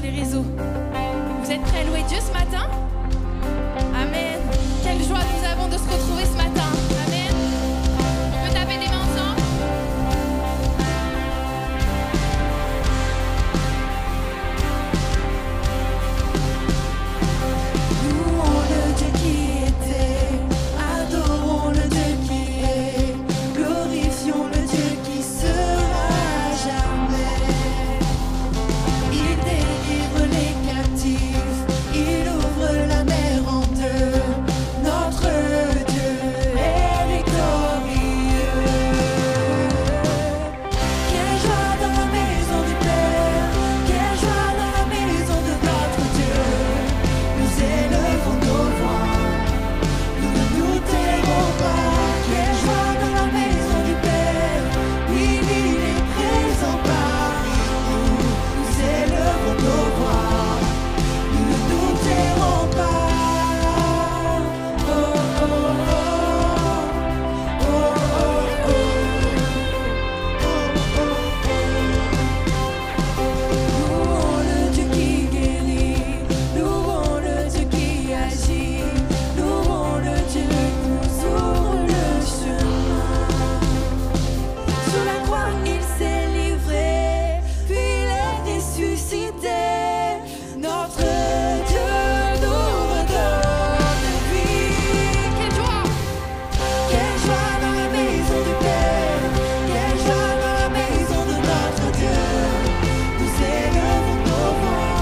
les réseaux. Vous êtes prêts à louer Dieu ce matin? Amen. Quelle joie nous avons de se retrouver ce matin. Amen. On peut taper des mains ensemble? Louons le Dieu qui était, adorons le Dieu qui est, glorifions le Dieu qui sera jamais. Il délivre les captifs, il ouvre la mer en deux. Notre Dieu est victorieux. Quelle joie dans la maison du Père, quelle joie dans la maison de notre Dieu. Nous élevons nos voix, nous ne nous tairons pas. Quelle joie dans la maison du Père, oui, il est présent parmi nous. Nous élevons nos voix, nous ne nous tairons pas. Oh, oh, oh, oh, oh, oh, Louons le Dieu qui guérit, louons le Dieu qui agit, louons le Dieu qui nous ouvre le chemin. Sur la croix il s'est livré, puis il est ressuscité. Notre Dieu nous redonne vie. Quelle joie! Quelle joie dans la maison du Père, quelle joie dans la maison de notre Dieu. Nous élevons nos voix,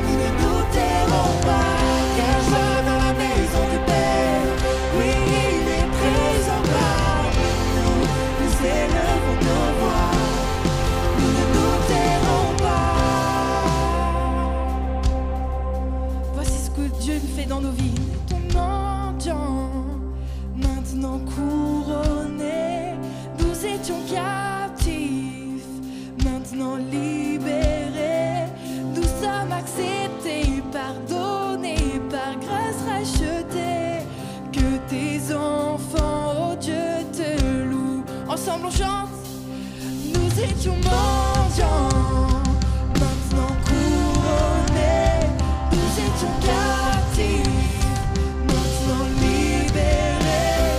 nous ne nous tairons pas. Quelle joie dans la maison du Père, oui, il est présent parmi nous. Nous élevons nos voix, nous ne nous tairons pas. Voici ce que Dieu fait dans nos vies. Ton mendiant, maintenant couronné, nous étions captifs, maintenant libérés, nous sommes acceptés, pardonnés, par grâce rachetés, que tes enfants, oh Dieu, te louent. Ensemble on chante, nous étions mendiants, maintenant couronnés, nous étions captifs, maintenant libérés,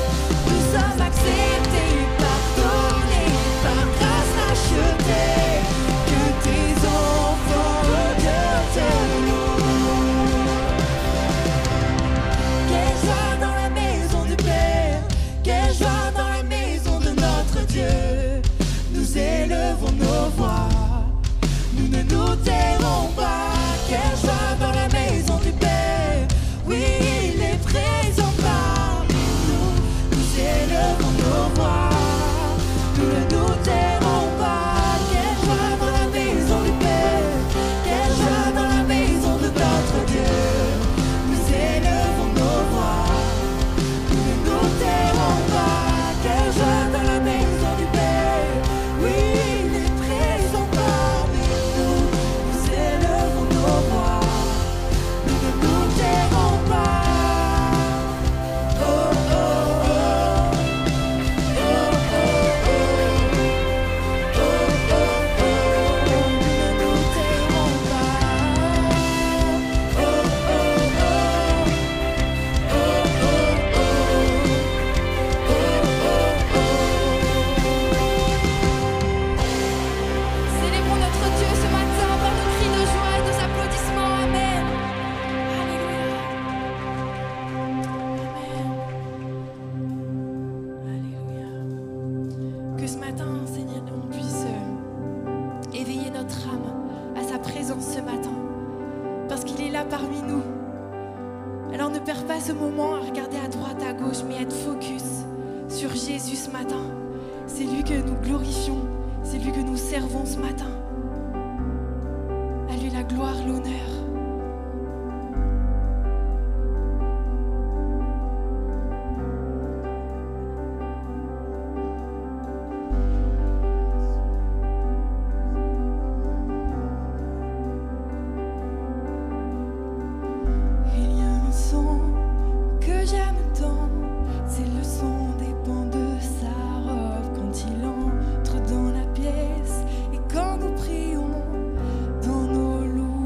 nous sommes acceptés, pardonnés, par grâce rachetés, que tes enfants, oh Dieu, te louent. Quelle joie dans la maison du Père, quelle joie dans la maison de notre Dieu. Nous élevons nos voix, nous ne nous tairons pas. Quelle joie dans la maison du Père, oui, il est présent parmi nous. Nous élevons nos voix, nous ne nous tairons pas. Quelle joie dans la maison du Père, quelle joie dans la maison de notre Dieu. Nous élevons nos voix, nous ne nous tairons pas. Quelle joie dans la maison du Père, oui, il est présent parmi nous. Nous élevons nos voix, nous ne nous tairons pas. Oh, oh, oh, oh, oh, oh, oh, oh, nous ne nous tairons pas. Oh, oh, Célébrons notre Dieu ce matin par nos cris de joie et nos applaudissements. Amen. Alléluia. Amen. Alléluia. Que ce matin, Seigneur, on puisse éveiller notre âme à sa présence ce matin. Parce qu'il est là parmi nous. Alors ne perds pas ce moment à regarder à droite, à gauche, mais être focus sur Jésus ce matin. C'est lui que nous glorifions, c'est lui que nous servons ce matin. À lui la gloire, l'honneur. il y a un son que j'aime tant, c'est le son des pans de sa robe quand il entre dans la pièce et quand nous prions dans nos louanges.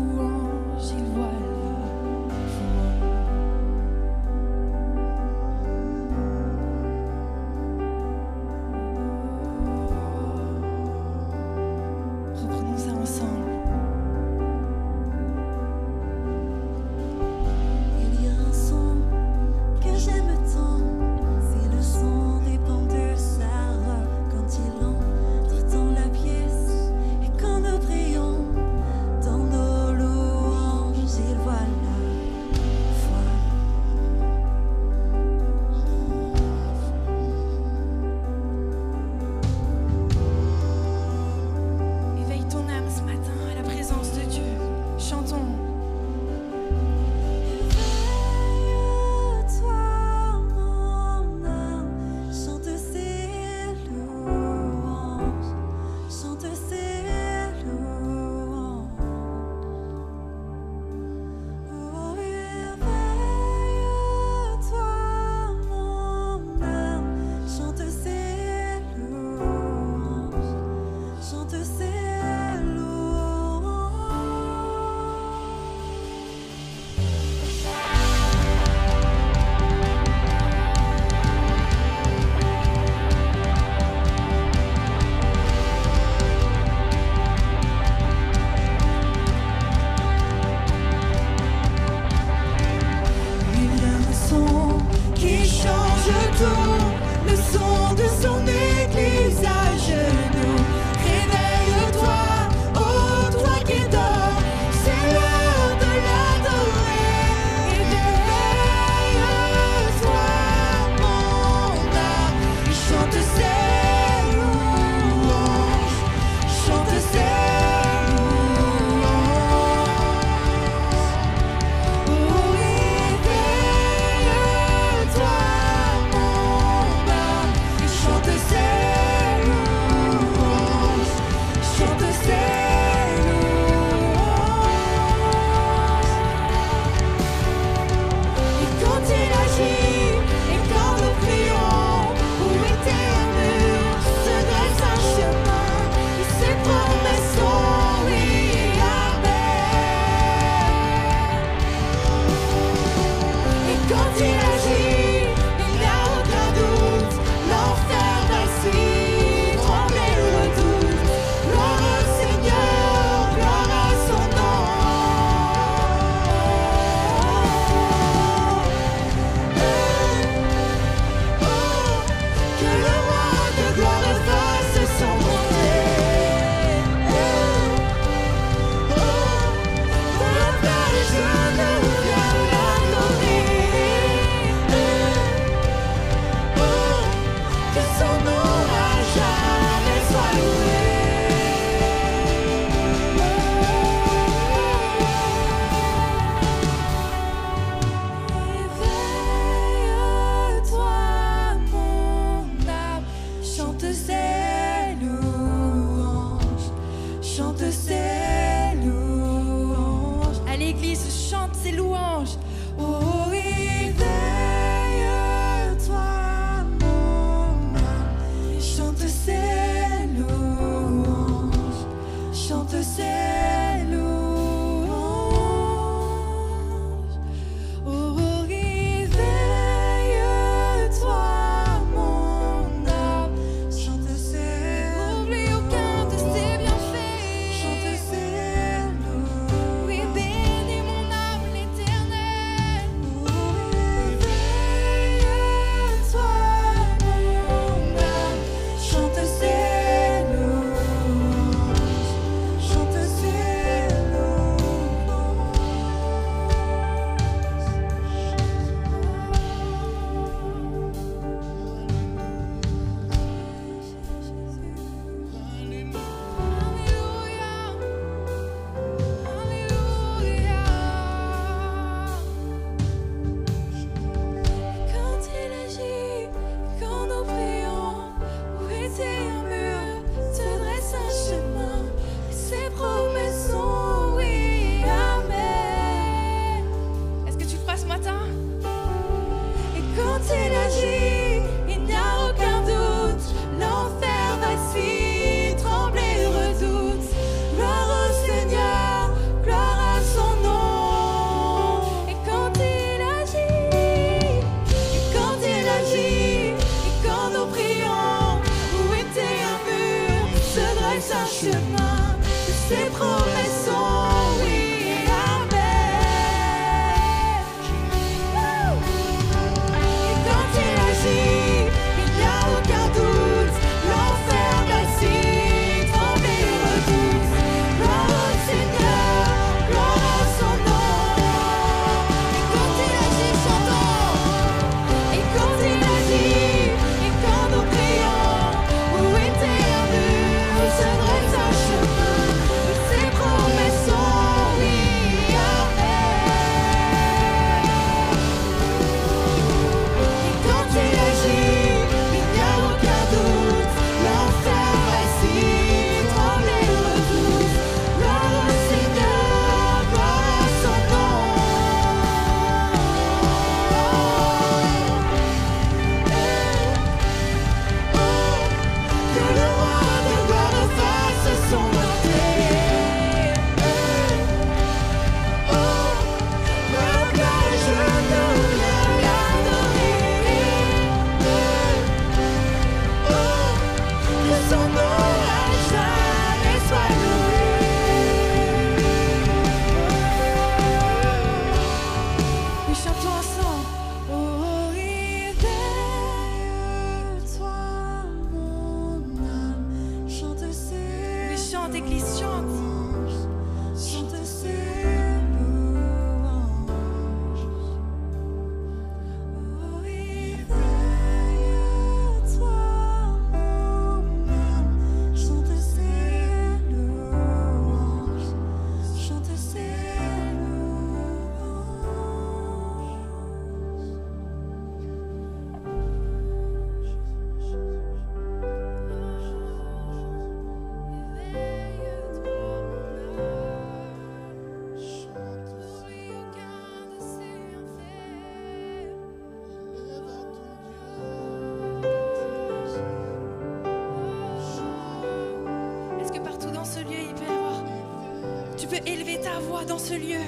élever ta voix dans ce lieu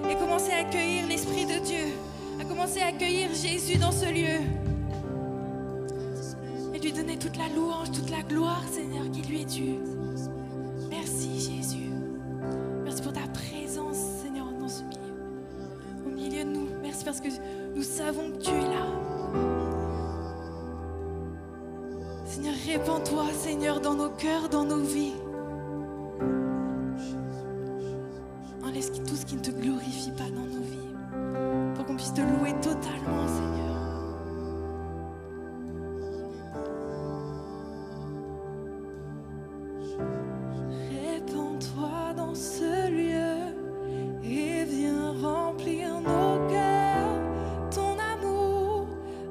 et commencer à accueillir l'Esprit de Dieu, à commencer à accueillir Jésus dans ce lieu et lui donner toute la louange, toute la gloire, Seigneur, qui lui est due. Merci Jésus. Merci pour ta présence, Seigneur, dans ce milieu, au milieu de nous. Merci parce que nous savons que tu es là. Seigneur, répands-toi, Seigneur, dans nos cœurs, dans nos vies. Enlève tout ce qui ne te glorifie pas dans nos vies, pour qu'on puisse te louer totalement, Seigneur. Répands-toi dans ce lieu et viens remplir nos cœurs. Ton amour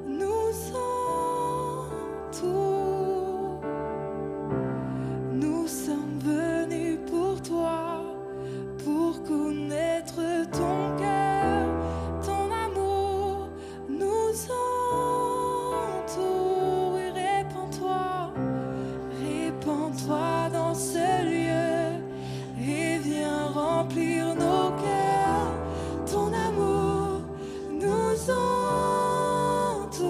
nous entoure. Nous sommes venus pour toi, pour connaître ton cœur. Ton amour nous entoure. Et répands-toi, répands-toi dans ce lieu et viens remplir nos cœurs. Ton amour nous entoure.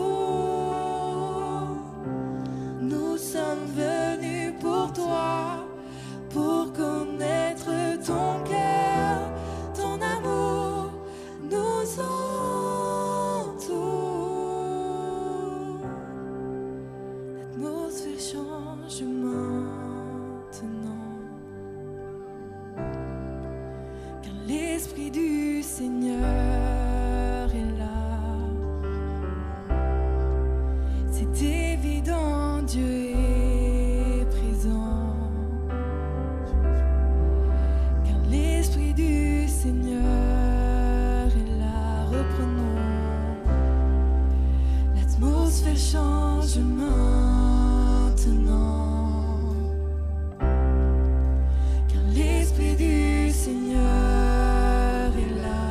Nous sommes venus pour toi, pour connaître ton cœur. Ton amour nous entoure. L'atmosphère change maintenant, car l'Esprit du Seigneur est là. C'est évident, Dieu est présent, car l'Esprit du Seigneur est là. Reprenons. L'atmosphère change maintenant, car l'Esprit du Seigneur est là.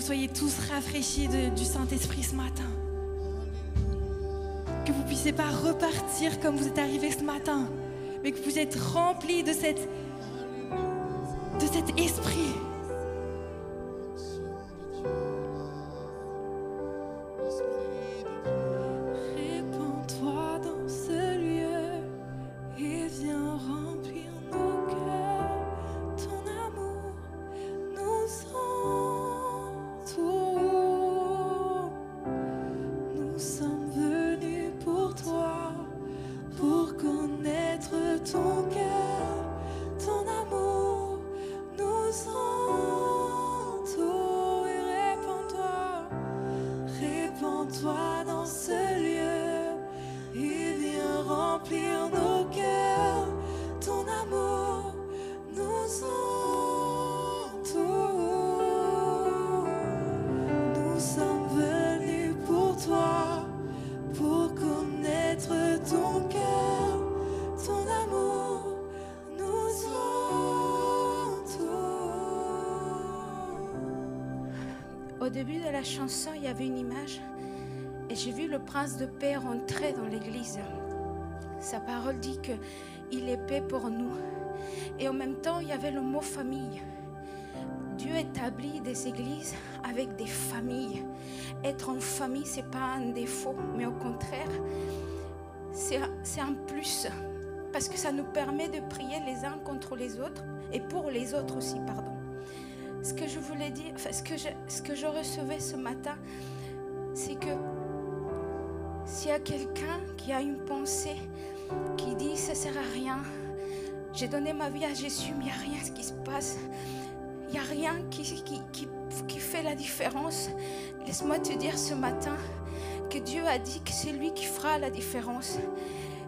soyez tous rafraîchis du Saint-Esprit ce matin. Que vous ne puissiez pas repartir comme vous êtes arrivés ce matin, mais que vous êtes remplis de cet esprit. Répands-toi dans ce lieu et viens remplir nos cœurs. Ton amour nous entoure. Nous sommes venus pour toi, pour connaître ton cœur. Ton amour nous entoure. Et répands-toi dans ce lieu et viens remplir nos cœurs. Ton amour nous entoure. Nous sommes venus pour toi, pour connaître ton cœur. Ton amour nous entoure. Au début de la chanson, il y avait une image et j'ai vu le prince de paix rentrer dans l'église. Sa parole dit qu'il est paix pour nous. Et en même temps, il y avait le mot famille. Dieu établit des églises avec des familles. Être en famille, ce n'est pas un défaut, mais au contraire, c'est un plus. Parce que ça nous permet de prier les uns contre les autres et pour les autres aussi, pardon. Ce que je voulais dire, enfin, ce que je recevais ce matin, c'est que s'il y a quelqu'un qui a une pensée qui dit ça ne sert à rien, j'ai donné ma vie à Jésus, mais il n'y a rien qui se passe, il n'y a rien qui fait la différence, laisse-moi te dire ce matin que Dieu a dit que c'est lui qui fera la différence.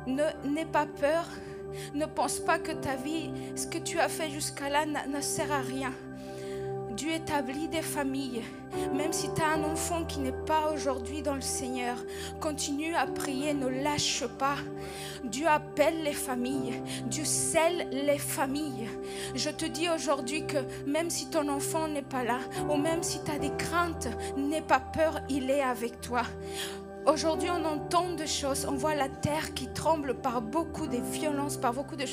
N'aie pas peur, ne pense pas que ta vie, ce que tu as fait jusqu'à là ne sert à rien. Dieu établit des familles. Même si tu as un enfant qui n'est pas aujourd'hui dans le Seigneur, continue à prier, ne lâche pas. Dieu appelle les familles, Dieu scelle les familles. Je te dis aujourd'hui que même si ton enfant n'est pas là, ou même si tu as des craintes, n'aie pas peur, il est avec toi. Aujourd'hui, on entend des choses, on voit la terre qui tremble par beaucoup de violences, par beaucoup de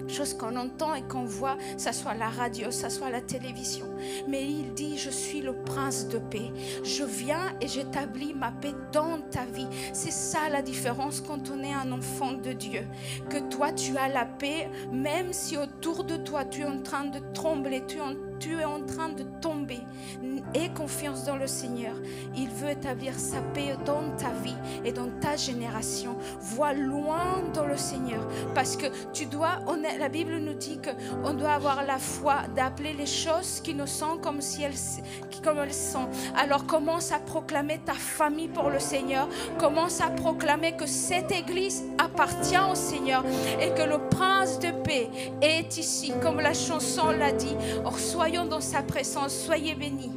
choses qu'on entend et qu'on voit, ça soit la radio, ça soit la télévision. Mais il dit, je suis le prince de paix. Je viens et j'établis ma paix dans ta vie. C'est ça la différence quand on est un enfant de Dieu. Que toi, tu as la paix, même si autour de toi, tu es en train de trembler, tu es en train de tomber. Aie confiance dans le Seigneur. Il veut établir sa paix dans ta vie et dans ta génération. Vois loin dans le Seigneur. Parce que la Bible nous dit qu'on doit avoir la foi d'appeler les choses qui nous sont comme elles sont. Alors commence à proclamer ta famille pour le Seigneur. Commence à proclamer que cette église appartient au Seigneur et que le prince de paix est ici, comme la chanson l'a dit. Or, soyons dans sa présence, soyez bénis.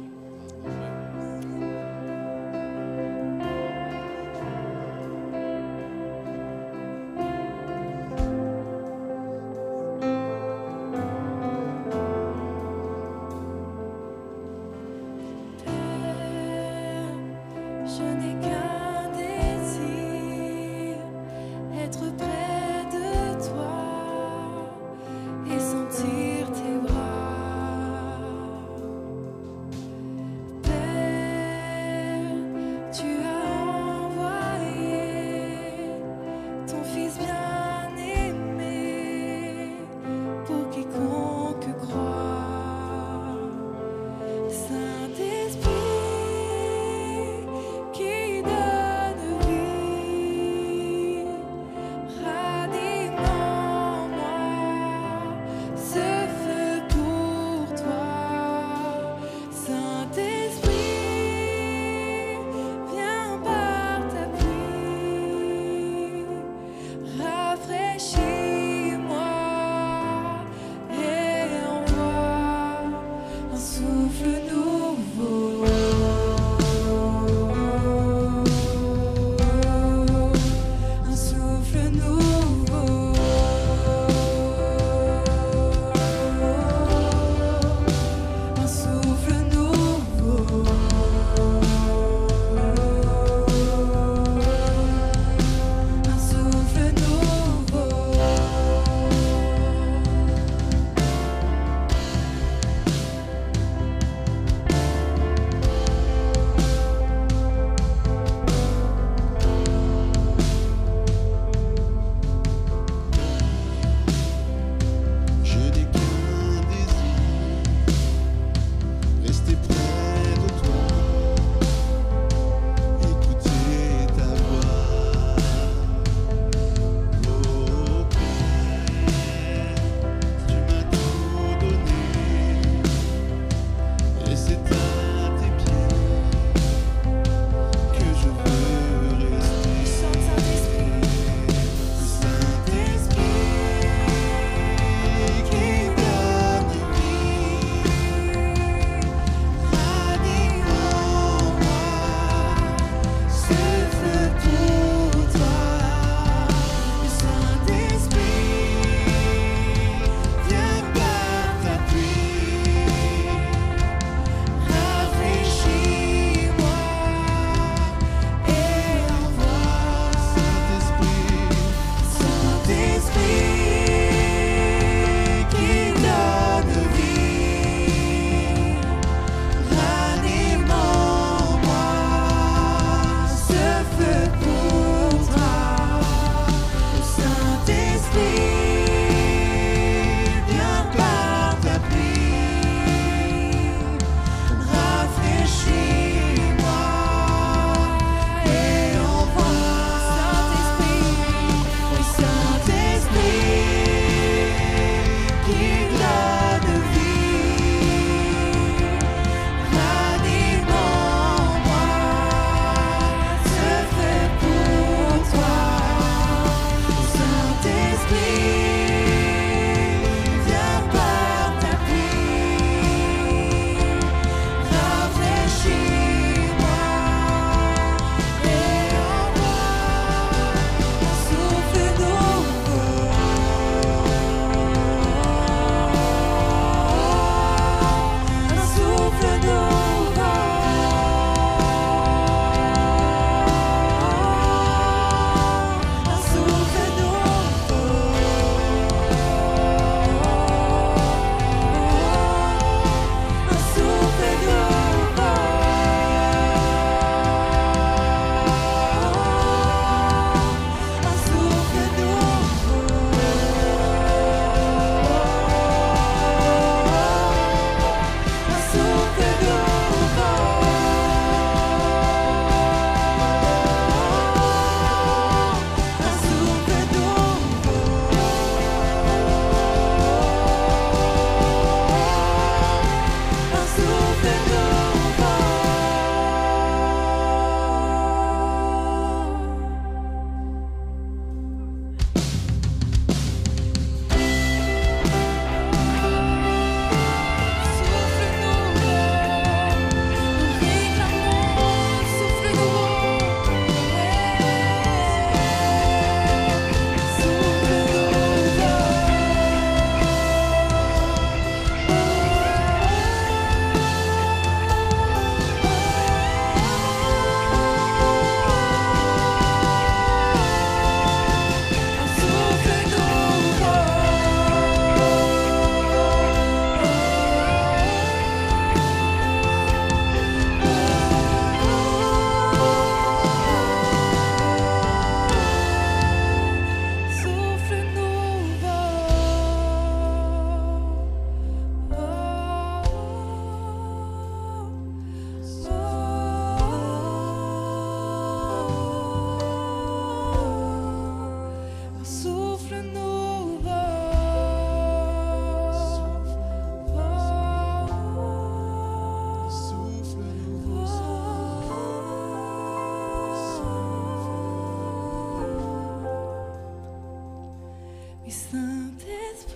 Saint-Esprit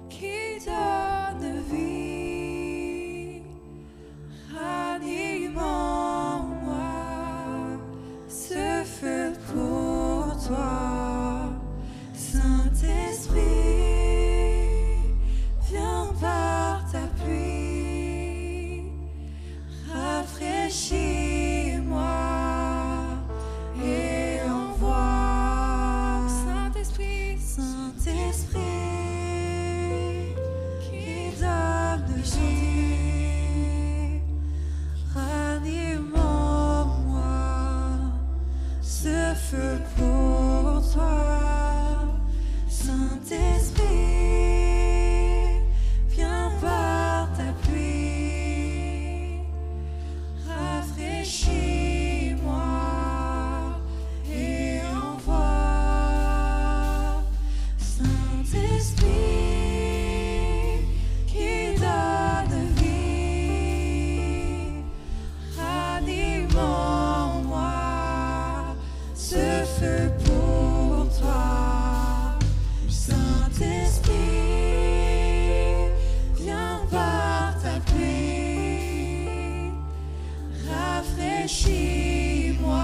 qui donne vie, ranime en moi ce feu pour toi. Saint-Esprit, viens par ta pluie, rafraîchis-moi et envoie. Saint-Esprit, Saint-Esprit, qui donne vie, ranime en moi ce feu pour toi. Saint-Esprit, viens par ta pluie, rafraîchis-moi et envoie. Saint-Esprit, qui donne vie, ranime en moi ce feu pour toi. Saint-Esprit, viens par ta pluie, rafraîchis-moi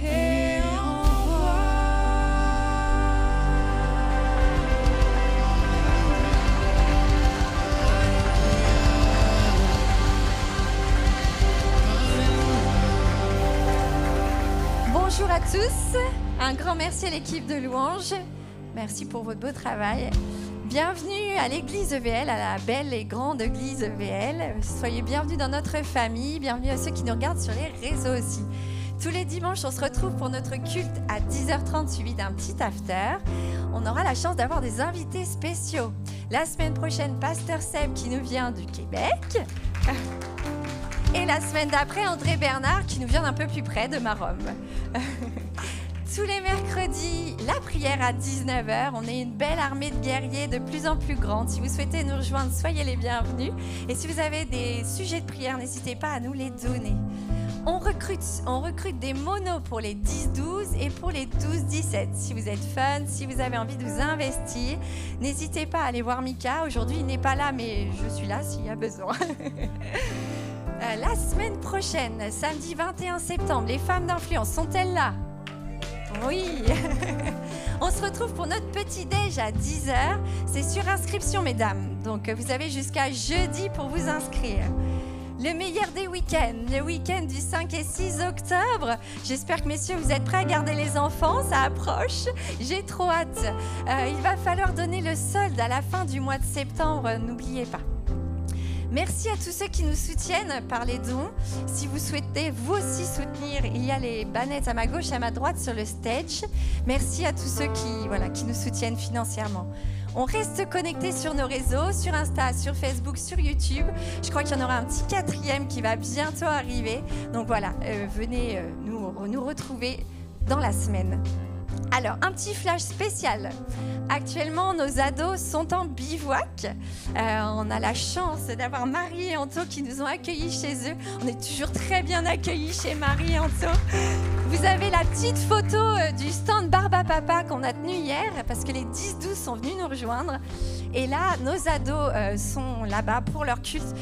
et envoie. Bonjour à tous, un grand merci à l'équipe de Louange. Merci pour votre beau travail. Bienvenue à l'église EVL, à la belle et grande église EVL. Soyez bienvenus dans notre famille, bienvenue à ceux qui nous regardent sur les réseaux aussi. Tous les dimanches, on se retrouve pour notre culte à 10h30 suivi d'un petit after. On aura la chance d'avoir des invités spéciaux. La semaine prochaine, Pasteur Seb qui nous vient du Québec. Et la semaine d'après, André Bernard qui nous vient d'un peu plus près de Maromme. Tous les mercredis, la prière à 19h. On est une belle armée de guerriers de plus en plus grande. Si vous souhaitez nous rejoindre, soyez les bienvenus. Et si vous avez des sujets de prière, n'hésitez pas à nous les donner. On recrute des monos pour les 10-12 et pour les 12-17. Si vous êtes fun, si vous avez envie de vous investir, n'hésitez pas à aller voir Mika. Aujourd'hui, il n'est pas là, mais je suis là s'il y a besoin. La semaine prochaine, samedi 21 septembre, les femmes d'influence sont-elles là ? Oui. On se retrouve pour notre petit déj à 10h. C'est sur inscription, mesdames. Donc, vous avez jusqu'à jeudi pour vous inscrire. Le meilleur des week-ends, le week-end du 5 et 6 octobre. J'espère que, messieurs, vous êtes prêts à garder les enfants. Ça approche. J'ai trop hâte. Il va falloir donner le solde à la fin du mois de septembre. N'oubliez pas. Merci à tous ceux qui nous soutiennent par les dons. Si vous souhaitez vous aussi soutenir, il y a les bannettes à ma gauche et à ma droite sur le stage. Merci à tous ceux qui nous soutiennent financièrement. On reste connectés sur nos réseaux, sur Insta, sur Facebook, sur YouTube. Je crois qu'il y en aura un petit 4e qui va bientôt arriver. Donc voilà, venez nous retrouver dans la semaine. Alors, un petit flash spécial. Actuellement, nos ados sont en bivouac. On a la chance d'avoir Marie et Anto qui nous ont accueillis chez eux. On est toujours très bien accueillis chez Marie et Anto. Vous avez la petite photo du stand Barbe à Papa qu'on a tenu hier parce que les 10-12 sont venus nous rejoindre. Et là, nos ados sont là-bas pour leur culte.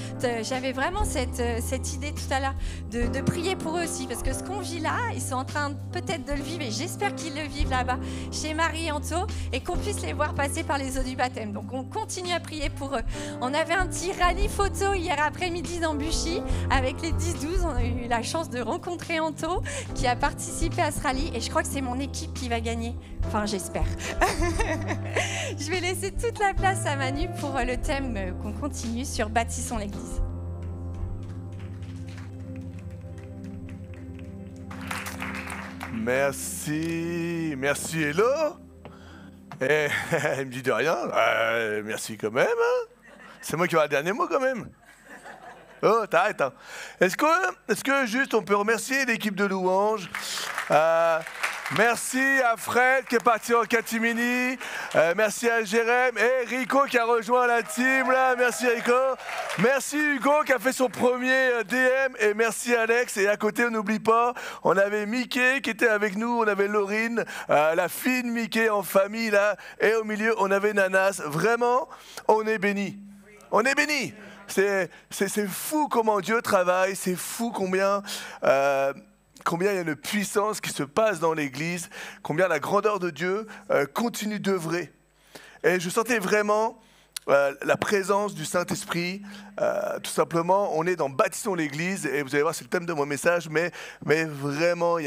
J'avais vraiment cette idée tout à l'heure de prier pour eux aussi parce que ce qu'on vit là, ils sont en train peut-être de le vivre et j'espère qu'ils le vivent là-bas chez Marie et Anto et qu'on puisse les voir passer par les eaux du baptême. Donc on continue à prier pour eux. On avait un petit rallye photo hier après-midi dans Buchy avec les 10-12. On a eu la chance de rencontrer Anto qui a participé à ce rallye et je crois que c'est mon équipe qui va gagner. Enfin, j'espère. Je vais laisser toute la place à Manu pour le thème qu'on continue sur Bâtissons l'Église. Merci Hello. Et elle me dit de rien. Merci quand même. Hein. C'est moi qui aura le dernier mot quand même. Oh, t'arrêtes. Hein. Est-ce que juste on peut remercier l'équipe de Louange Merci à Fred qui est parti en catimini. Merci à Jérém et Rico qui a rejoint la team là. Merci Rico. Merci Hugo qui a fait son premier DM et merci Alex. Et à côté, on n'oublie pas, on avait Mickey qui était avec nous, on avait Laurine, la fine Mickey en famille là. Et au milieu, on avait Nanas. Vraiment, on est bénis. On est bénis. C'est fou comment Dieu travaille. C'est fou combien il y a une puissance qui se passe dans l'Église, combien la grandeur de Dieu continue d'œuvrer. Et je sentais vraiment la présence du Saint-Esprit. Tout simplement, on est dans Bâtissons l'Église, et vous allez voir, c'est le thème de mon message, mais vraiment, il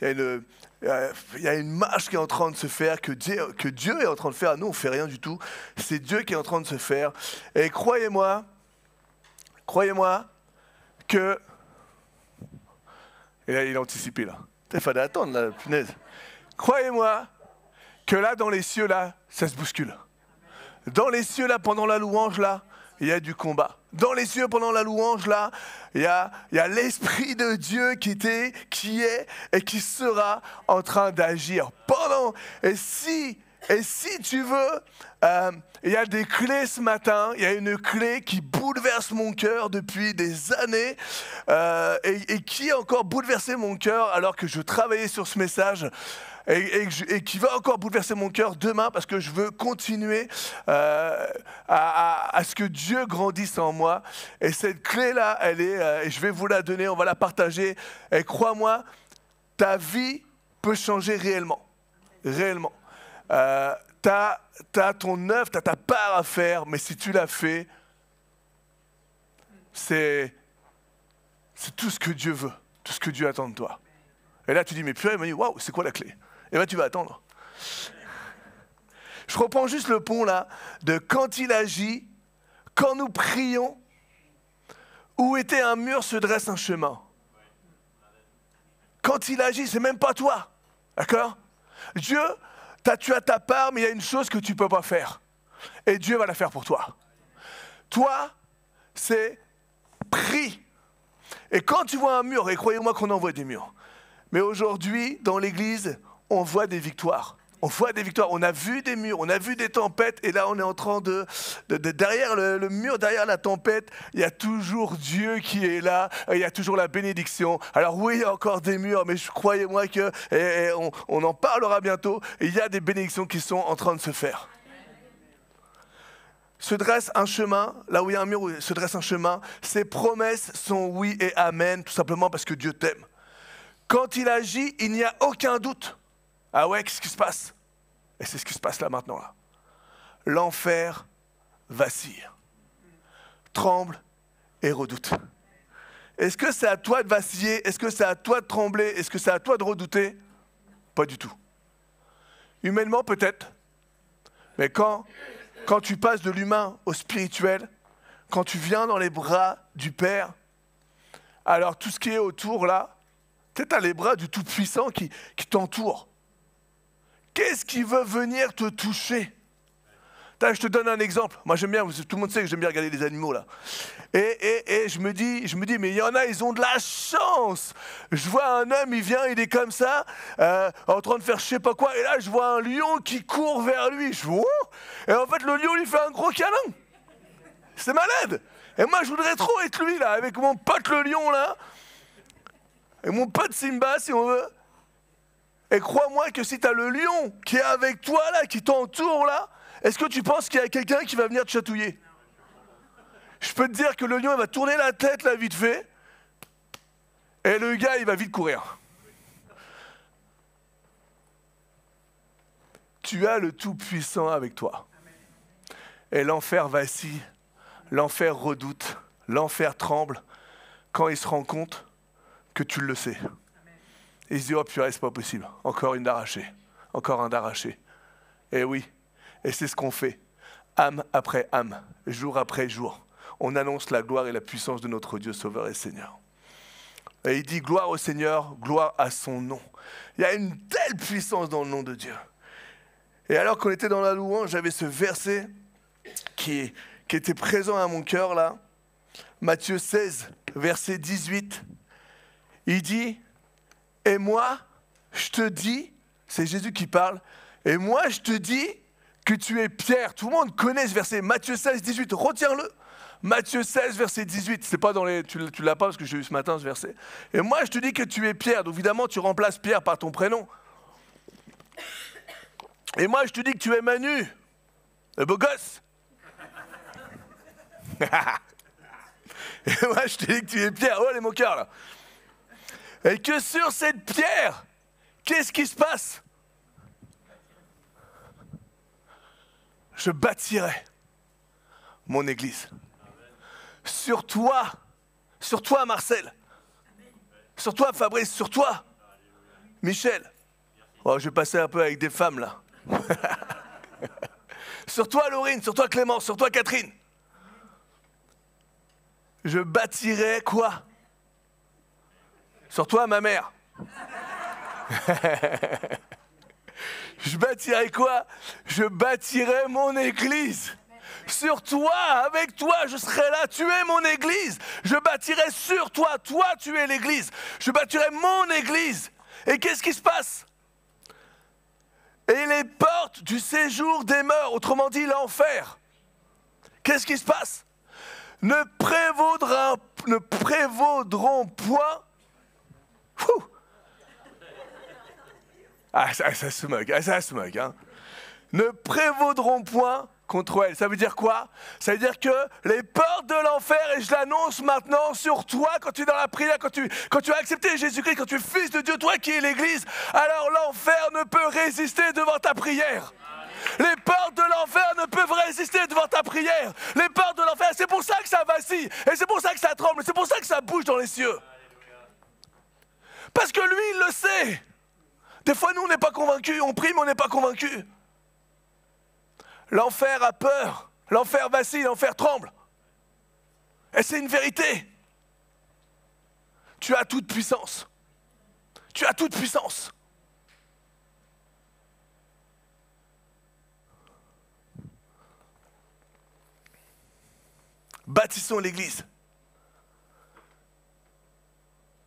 y a une marche qui est en train de se faire, que Dieu est en train de faire. Nous, on ne fait rien du tout. C'est Dieu qui est en train de se faire. Et croyez-moi que... Et là, il a anticipé, là. Il fallait attendre, là, punaise. Croyez-moi que là, dans les cieux, là, ça se bouscule. Dans les cieux, là, pendant la louange, là, il y a du combat. Dans les cieux, pendant la louange, là, il y a l'Esprit de Dieu qui est et qui sera en train d'agir. Et si tu veux, il y a des clés ce matin, il y a une clé qui bouleverse mon cœur depuis des années et qui a encore bouleversé mon cœur alors que je travaillais sur ce message et qui va encore bouleverser mon cœur demain parce que je veux continuer à ce que Dieu grandisse en moi. Et cette clé-là, elle est, et je vais vous la donner, on va la partager. Et crois-moi, ta vie peut changer réellement. Réellement. T'as ton œuvre, t'as ta part à faire, mais si tu l'as fait, c'est tout ce que Dieu veut, tout ce que Dieu attend de toi. Et là, tu dis, mais purée, il m'a dit, waouh, c'est quoi la clé? Et bien, tu vas attendre. Je reprends juste le pont là, de quand il agit, quand nous prions, où était un mur se dresse un chemin. Quand il agit, c'est même pas toi, d'accord? Dieu, tu as ta part, mais il y a une chose que tu ne peux pas faire. Et Dieu va la faire pour toi. Toi, c'est prie. Et quand tu vois un mur, et croyez-moi qu'on en voit des murs, mais aujourd'hui, dans l'Église, on voit des victoires. On voit des victoires. On a vu des murs, on a vu des tempêtes, et là, on est en train de derrière le mur, derrière la tempête, il y a toujours Dieu qui est là, il y a toujours la bénédiction. Alors oui, il y a encore des murs, mais croyez-moi que, on en parlera bientôt, et il y a des bénédictions qui sont en train de se faire. Se dresse un chemin, là où il y a un mur, se dresse un chemin, ses promesses sont oui et amen, tout simplement parce que Dieu t'aime. Quand il agit, il n'y a aucun doute. Ah ouais, qu'est-ce qui se passe? Et c'est ce qui se passe là maintenant. Là. L'enfer vacille, tremble et redoute. Est-ce que c'est à toi de vaciller? Est-ce que c'est à toi de trembler? Est-ce que c'est à toi de redouter? Pas du tout. Humainement peut-être, mais quand tu passes de l'humain au spirituel, quand tu viens dans les bras du Père, alors tout ce qui est autour là, tu as les bras du Tout-Puissant qui t'entourent. Qu'est-ce qui veut venir te toucher? Je te donne un exemple. Moi j'aime bien, tout le monde sait que j'aime bien regarder les animaux là. Et je me dis, mais il y en a, ils ont de la chance. Je vois un homme, il vient, il est comme ça, en train de faire je sais pas quoi, et là je vois un lion qui court vers lui. Je vois, et en fait le lion lui fait un gros câlin. C'est malade. Et moi je voudrais trop être lui là, avec mon pote le lion là, et mon pote Simba si on veut. Et crois-moi que si tu as le lion qui est avec toi là, qui t'entoure là, est-ce que tu penses qu'il y a quelqu'un qui va venir te chatouiller? Je peux te dire que le lion il va tourner la tête là vite fait, et le gars il va vite courir. Tu as le Tout-Puissant avec toi. Et l'enfer vacille, l'enfer redoute, l'enfer tremble quand il se rend compte que tu le sais. Et il se dit, oh purée, c'est pas possible. Encore une d'arrachée. Encore un d'arraché. Et oui, et c'est ce qu'on fait. Âme après âme, jour après jour. On annonce la gloire et la puissance de notre Dieu Sauveur et Seigneur. Et il dit, gloire au Seigneur, gloire à son nom. Il y a une telle puissance dans le nom de Dieu. Et alors qu'on était dans la louange, j'avais ce verset qui était présent à mon cœur là. Matthieu 16, verset 18. Il dit, et moi, je te dis c'est Jésus qui parle. Et moi, je te dis que tu es Pierre. Tout le monde connaît ce verset. Matthieu 16, 18. Retiens-le. Matthieu 16, verset 18. C'est pas dans les. Tu l'as pas parce que j'ai eu ce matin ce verset. Et moi, je te dis que tu es Pierre. Donc évidemment, tu remplaces Pierre par ton prénom. Et moi, je te dis que tu es Manu, le beau gosse. Et moi, je te dis que tu es Pierre. Oh, les moqueurs, là. Et que sur cette pierre, qu'est-ce qui se passe? Je bâtirai mon église. Sur toi Marcel. Sur toi Fabrice, sur toi Michel. Oh, je vais passer un peu avec des femmes là. Sur toi Laurine, sur toi Clémence, sur toi Catherine. Je bâtirai quoi? Sur toi ma mère. Je bâtirai quoi? Je bâtirai mon église. Sur toi, avec toi, je serai là. Tu es mon église. Je bâtirai sur toi. Toi, tu es l'église. Je bâtirai mon église. Et qu'est-ce qui se passe? Et les portes du séjour demeurent. Autrement dit, l'enfer. Qu'est-ce qui se passe? Ne prévaudront point. Ouh. Ah, ça se moque, hein. Ne prévaudront point contre elle. Ça veut dire quoi? Ça veut dire que les portes de l'enfer, et je l'annonce maintenant sur toi, quand tu es dans la prière, quand tu as accepté Jésus-Christ, quand tu es fils de Dieu, toi qui es l'église, alors l'enfer ne peut résister devant ta prière. Les portes de l'enfer ne peuvent résister devant ta prière. Les portes de l'enfer, c'est pour ça que ça vacille, et c'est pour ça que ça tremble, c'est pour ça que ça bouge dans les cieux. Parce que lui, il le sait. Des fois, nous, on n'est pas convaincus. On prie, mais on n'est pas convaincus. L'enfer a peur. L'enfer vacille, l'enfer tremble. Et c'est une vérité. Tu as toute puissance. Tu as toute puissance. Bâtissons l'église.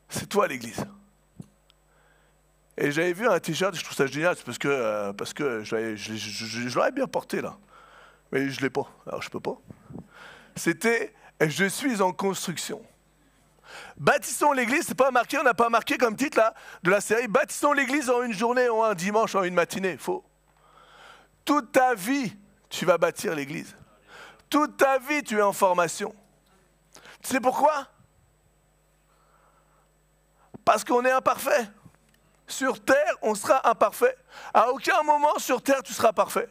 C'est toi l'église. Et j'avais vu un t-shirt, je trouve ça génial, c'est parce que je l'aurais bien porté là. Mais je ne l'ai pas, alors je ne peux pas. C'était « Je suis en construction ». Bâtissons l'église, c'est pas marqué, on n'a pas marqué comme titre là, de la série « Bâtissons l'église en une journée, en un dimanche, en une matinée ». Faux. Toute ta vie, tu vas bâtir l'église. Toute ta vie, tu es en formation. Tu sais pourquoi? Parce qu'on est imparfait. Sur terre, on sera imparfait. À aucun moment sur terre, tu seras parfait.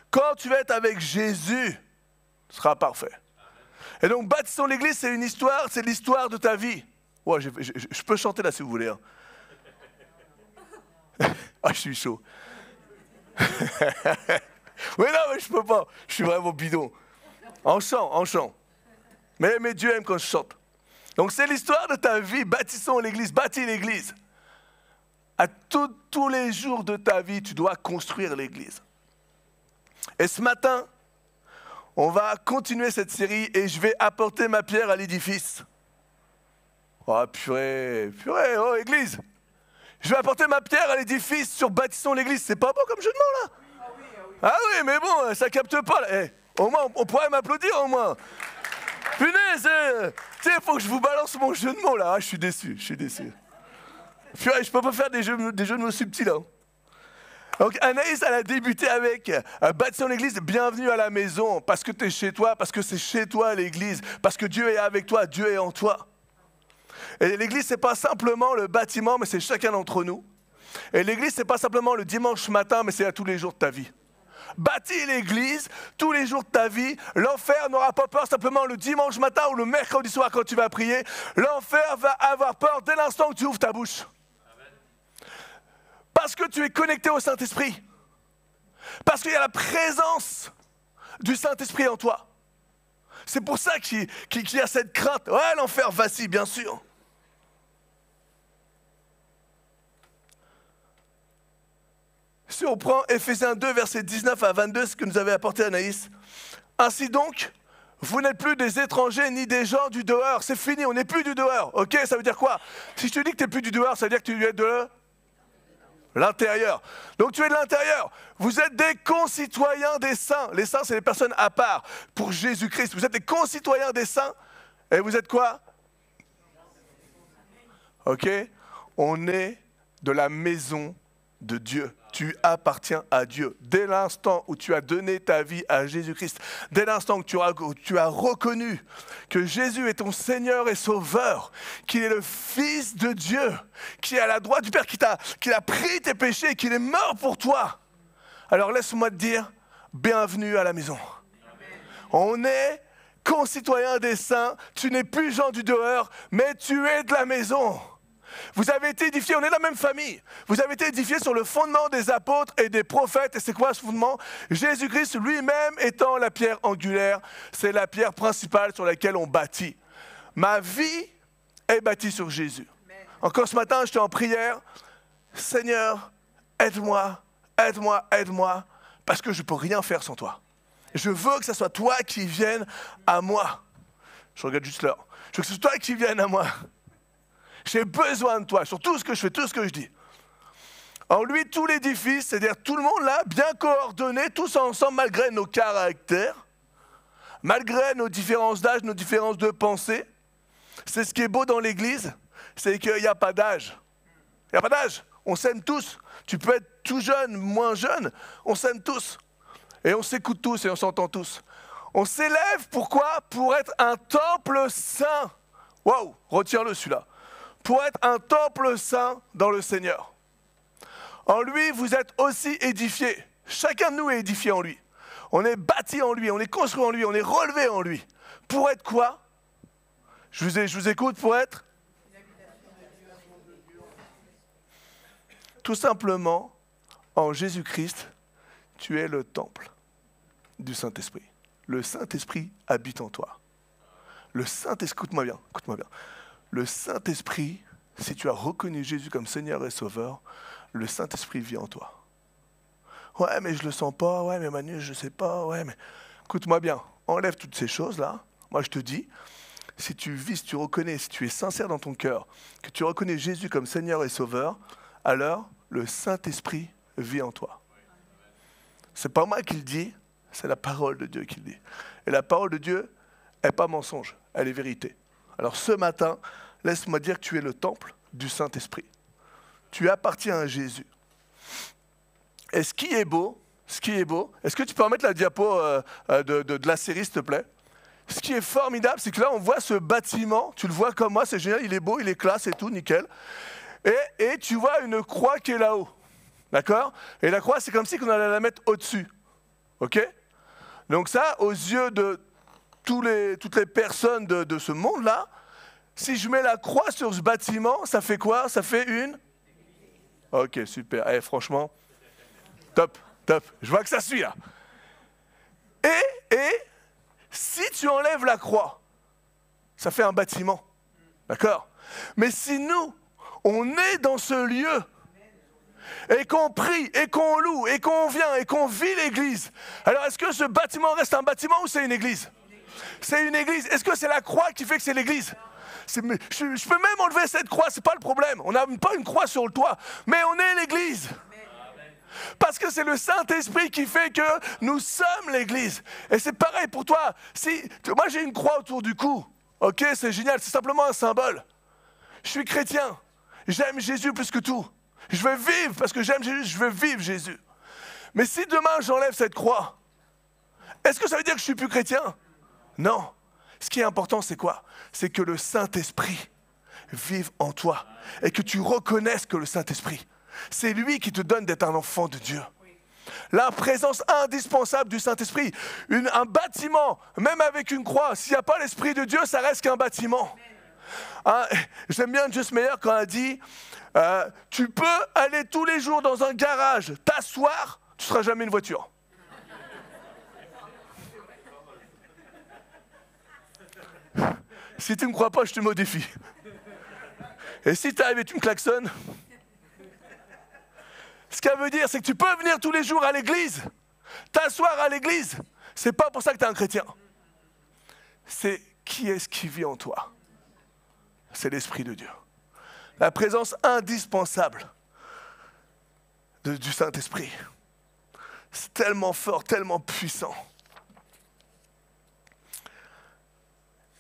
Quand tu vas être avec Jésus, tu seras parfait. Et donc, bâtissons l'église, c'est une histoire, c'est l'histoire de ta vie. Ouais, je peux chanter là si vous voulez. Hein. Ah, je suis chaud. Oui, non, mais je peux pas. Je suis vraiment bidon. En chant. Mais Dieu aime quand je chante. Donc, c'est l'histoire de ta vie. Bâtissons l'église, bâtis l'église. À tous les jours de ta vie, tu dois construire l'église. Et ce matin, on va continuer cette série et je vais apporter ma pierre à l'édifice. Oh purée, oh église. Je vais apporter ma pierre à l'édifice sur bâtissons l'église. C'est pas beau comme jeu de mots là? Ah oui, mais bon, ça capte pas là. Hey, au moins, on pourrait m'applaudir au moins. Punaise, tu sais, il faut que je vous balance mon jeu de mots là. Ah, je suis déçu. Purée, je peux pas faire des jeux de mots subtils là. Donc Anaïs, elle a débuté avec bâtissons l'église, bienvenue à la maison, parce que tu es chez toi, parce que c'est chez toi l'église, parce que Dieu est avec toi, Dieu est en toi. Et l'église, c'est pas simplement le bâtiment, mais c'est chacun d'entre nous. Et l'église, c'est pas simplement le dimanche matin, mais c'est à tous les jours de ta vie. Bâtis l'église tous les jours de ta vie. L'enfer n'aura pas peur simplement le dimanche matin ou le mercredi soir quand tu vas prier. L'enfer va avoir peur dès l'instant que tu ouvres ta bouche. Parce que tu es connecté au Saint-Esprit. Parce qu'il y a la présence du Saint-Esprit en toi. C'est pour ça qu'il y a cette crainte. Ouais, l'enfer vacille, bien sûr. Si on prend Éphésiens 2, versets 19 à 22, ce que nous avait apporté Anaïs. Ainsi donc, vous n'êtes plus des étrangers ni des gens du dehors. C'est fini, on n'est plus du dehors. Ok, ça veut dire quoi? Si je te dis que tu n'es plus du dehors, ça veut dire que tu es de L'intérieur. Donc tu es de l'intérieur. Vous êtes des concitoyens des saints. Les saints, c'est les personnes à part pour Jésus-Christ. Vous êtes des concitoyens des saints. Et vous êtes quoi? Ok? On est de la maison de Dieu. Tu appartiens à Dieu. Dès l'instant où tu as donné ta vie à Jésus-Christ, dès l'instant où tu as reconnu que Jésus est ton Seigneur et Sauveur, qu'il est le Fils de Dieu, qui est à la droite du Père, qu'il a pris tes péchés, qu'il est mort pour toi, alors laisse-moi te dire, bienvenue à la maison. On est concitoyens des saints, tu n'es plus Jean du dehors, mais tu es de la maison. Vous avez été édifiés, on est de la même famille. Vous avez été édifiés sur le fondement des apôtres et des prophètes. Et c'est quoi ce fondement? Jésus-Christ lui-même étant la pierre angulaire. C'est la pierre principale sur laquelle on bâtit. Ma vie est bâtie sur Jésus. Encore ce matin, j'étais en prière. Seigneur, aide-moi, aide-moi, aide-moi, parce que je ne peux rien faire sans toi. Je veux que ce soit toi qui viennes à moi. Je regarde juste l'heure. Je veux que ce soit toi qui viennes à moi. J'ai besoin de toi sur tout ce que je fais, tout ce que je dis. En lui, tout l'édifice, c'est-à-dire tout le monde là, bien coordonné, tous ensemble, malgré nos caractères, malgré nos différences d'âge, nos différences de pensée. C'est ce qui est beau dans l'Église, c'est qu'il n'y a pas d'âge. Il n'y a pas d'âge, on s'aime tous. Tu peux être tout jeune, moins jeune, on s'aime tous. Et on s'écoute tous et on s'entend tous. On s'élève, pourquoi? Pour être un temple saint. Waouh, retiens-le celui-là. Pour être un temple saint dans le Seigneur. En lui, vous êtes aussi édifiés. Chacun de nous est édifié en lui. On est bâti en lui, on est construit en lui, on est relevé en lui. Pour être quoi? Je vous écoute, pour être? Tout simplement, en Jésus-Christ, tu es le temple du Saint-Esprit. Le Saint-Esprit habite en toi. Le Saint-Esprit, écoute-moi bien, écoute-moi bien. Le Saint-Esprit, si tu as reconnu Jésus comme Seigneur et Sauveur, le Saint-Esprit vit en toi. Ouais, mais je ne le sens pas, ouais, mais Manu, je ne sais pas, ouais, mais... Écoute-moi bien, enlève toutes ces choses-là. Moi, je te dis, si tu vis, si tu reconnais, si tu es sincère dans ton cœur, que tu reconnais Jésus comme Seigneur et Sauveur, alors le Saint-Esprit vit en toi. C'est pas moi qui le dis, c'est la parole de Dieu qui le dit. Et la parole de Dieu n'est pas mensonge, elle est vérité. Alors ce matin, laisse-moi dire que tu es le temple du Saint-Esprit. Tu appartiens à Jésus. Et ce qui est beau, est-ce que tu peux remettre la diapo de la série, s'il te plaît? Ce qui est formidable, c'est que là, on voit ce bâtiment, tu le vois comme moi, c'est génial, il est beau, il est classe et tout, nickel. Et tu vois une croix qui est là-haut, d'accord? Et la croix, c'est comme si on allait la mettre au-dessus, ok? Donc ça, aux yeux de toutes les personnes de ce monde-là, si je mets la croix sur ce bâtiment, ça fait quoi? Ça fait une... Ok, super. Eh, franchement, top, top. Je vois que ça suit, là. Et si tu enlèves la croix, ça fait un bâtiment. D'accord? Mais si nous, on est dans ce lieu, et qu'on prie, et qu'on loue, et qu'on vient, et qu'on vit l'église, alors est-ce que ce bâtiment reste un bâtiment ou c'est une église? C'est une église. Est-ce que c'est la croix qui fait que c'est l'église? Je peux même enlever cette croix, c'est pas le problème. On n'a pas une croix sur le toit, mais on est l'église. Parce que c'est le Saint-Esprit qui fait que nous sommes l'église. Et c'est pareil pour toi. Moi j'ai une croix autour du cou, ok, c'est génial, c'est simplement un symbole. Je suis chrétien, j'aime Jésus plus que tout. Je veux vivre parce que j'aime Jésus, je veux vivre Jésus. Mais si demain j'enlève cette croix, est-ce que ça veut dire que je suis plus chrétien? Non. Ce qui est important, c'est quoi? C'est que le Saint-Esprit vive en toi et que tu reconnaisses que le Saint-Esprit, c'est lui qui te donne d'être un enfant de Dieu. La présence indispensable du Saint-Esprit. Un bâtiment, même avec une croix, s'il n'y a pas l'Esprit de Dieu, ça reste qu'un bâtiment. Hein, j'aime bien Joyce Meyer quand elle dit tu peux aller tous les jours dans un garage, t'asseoir, tu ne seras jamais une voiture. Si tu ne me crois pas, je te mets au défi. Et si tu arrives et tu me klaxonnes, ce qu'elle veut dire, c'est que tu peux venir tous les jours à l'église, t'asseoir à l'église. C'est pas pour ça que tu es un chrétien. C'est qui est-ce qui vit en toi? C'est l'Esprit de Dieu. La présence indispensable du Saint-Esprit. C'est tellement fort, tellement puissant.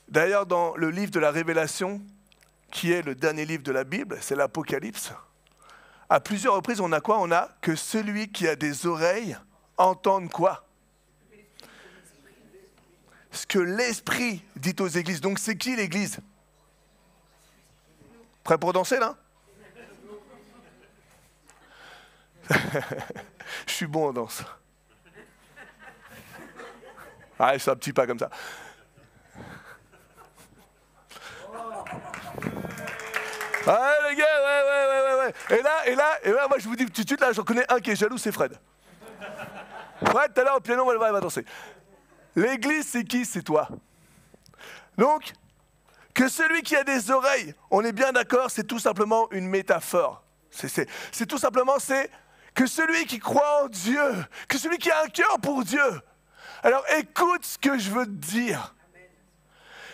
D'ailleurs, dans le livre de la Révélation, qui est le dernier livre de la Bible, c'est l'Apocalypse, à plusieurs reprises, on a quoi? On a que celui qui a des oreilles entende quoi? Ce que l'Esprit dit aux églises. Donc c'est qui l'église? Prêt pour danser là? Je suis bon en danse. Ah, je fais un petit pas comme ça. Ouais les gars, ouais. Et là, moi je vous dis tout de suite, là j'en connais un qui est jaloux, c'est Fred. Fred, tout à l'heure au piano, il va danser. L'église, c'est qui? C'est toi. Donc, que celui qui a des oreilles, on est bien d'accord, c'est tout simplement une métaphore. C'est tout simplement, c'est que celui qui croit en Dieu, que celui qui a un cœur pour Dieu, alors écoute ce que je veux te dire.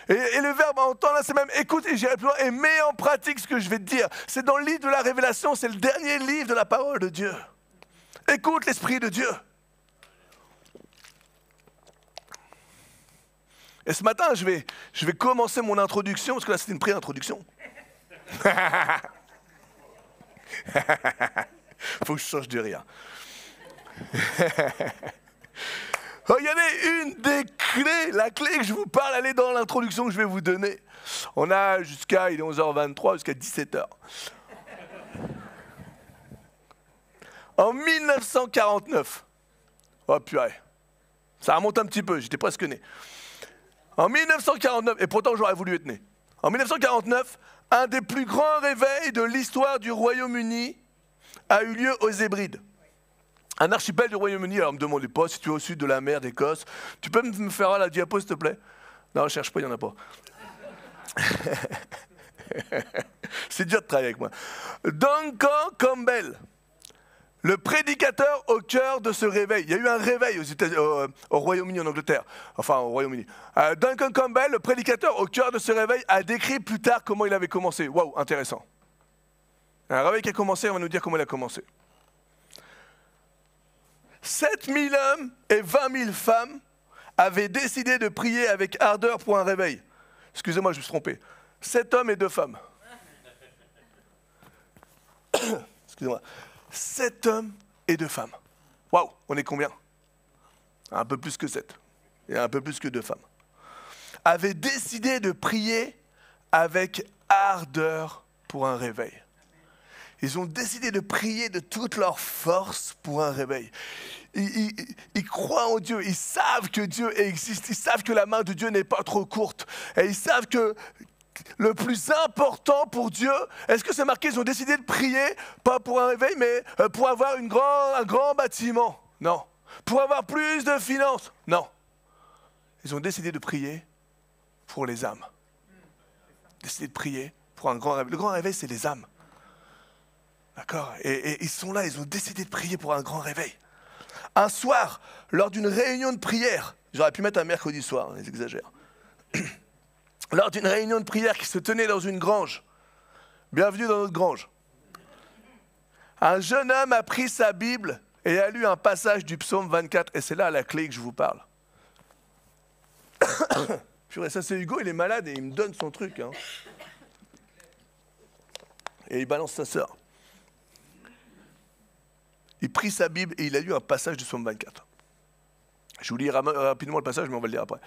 Et le verbe entendre, là, c'est même écoute, et j'irai plus loin, et mets en pratique ce que je vais te dire. C'est dans le livre de la Révélation, c'est le dernier livre de la parole de Dieu. Écoute l'Esprit de Dieu. Et ce matin, je vais commencer mon introduction, parce que là, c'est une pré-introduction. Faut que je change de rire. Regardez, une des clés, la clé que je vous parle, elle est dans l'introduction que je vais vous donner. On a jusqu'à, il est 11h23, jusqu'à 17h. En 1949, oh purée, ça remonte un petit peu, j'étais presque né. En 1949, et pourtant j'aurais voulu être né. En 1949, un des plus grands réveils de l'histoire du Royaume-Uni a eu lieu aux Hébrides. Un archipel du Royaume-Uni, alors ne me demandez pas si tu es au sud de la mer d'Écosse. Tu peux me faire la diapo, s'il te plaît? Non, je cherche pas, il n'y en a pas. C'est dur de travailler avec moi. Duncan Campbell, le prédicateur au cœur de ce réveil. Il y a eu un réveil au Royaume-Uni, en Angleterre. Enfin, au Royaume-Uni. Duncan Campbell, le prédicateur au cœur de ce réveil, a décrit plus tard comment il avait commencé. Waouh, intéressant. Un réveil qui a commencé, on va nous dire comment il a commencé. 7000 hommes et 20 000 femmes avaient décidé de prier avec ardeur pour un réveil. Excusez-moi, je me suis trompé. 7 hommes et 2 femmes. Excusez-moi. 7 hommes et 2 femmes. Waouh, on est combien? Un peu plus que 7. Et un peu plus que 2 femmes. Avaient décidé de prier avec ardeur pour un réveil. Ils ont décidé de prier de toute leur force pour un réveil. Ils croient en Dieu, ils savent que Dieu existe, ils savent que la main de Dieu n'est pas trop courte. Et ils savent que le plus important pour Dieu, est-ce que c'est marqué, ils ont décidé de prier, pas pour un réveil, mais pour avoir un grand bâtiment? Non. Pour avoir plus de finances? Non. Ils ont décidé de prier pour les âmes. Décidé de prier pour un grand réveil. Le grand réveil, c'est les âmes. D'accord? Et ils sont là, ils ont décidé de prier pour un grand réveil. Un soir, lors d'une réunion de prière, j'aurais pu mettre un mercredi soir, ils exagèrent. Lors d'une réunion de prière qui se tenait dans une grange, bienvenue dans notre grange, un jeune homme a pris sa Bible et a lu un passage du psaume 24, et c'est là la clé que je vous parle. Purée, ça c'est Hugo, il est malade et il me donne son truc. Hein. Et il balance sa sœur. Il prit sa Bible et il a lu un passage du psaume 24. Je vous lis rapidement le passage, mais on va le lire après.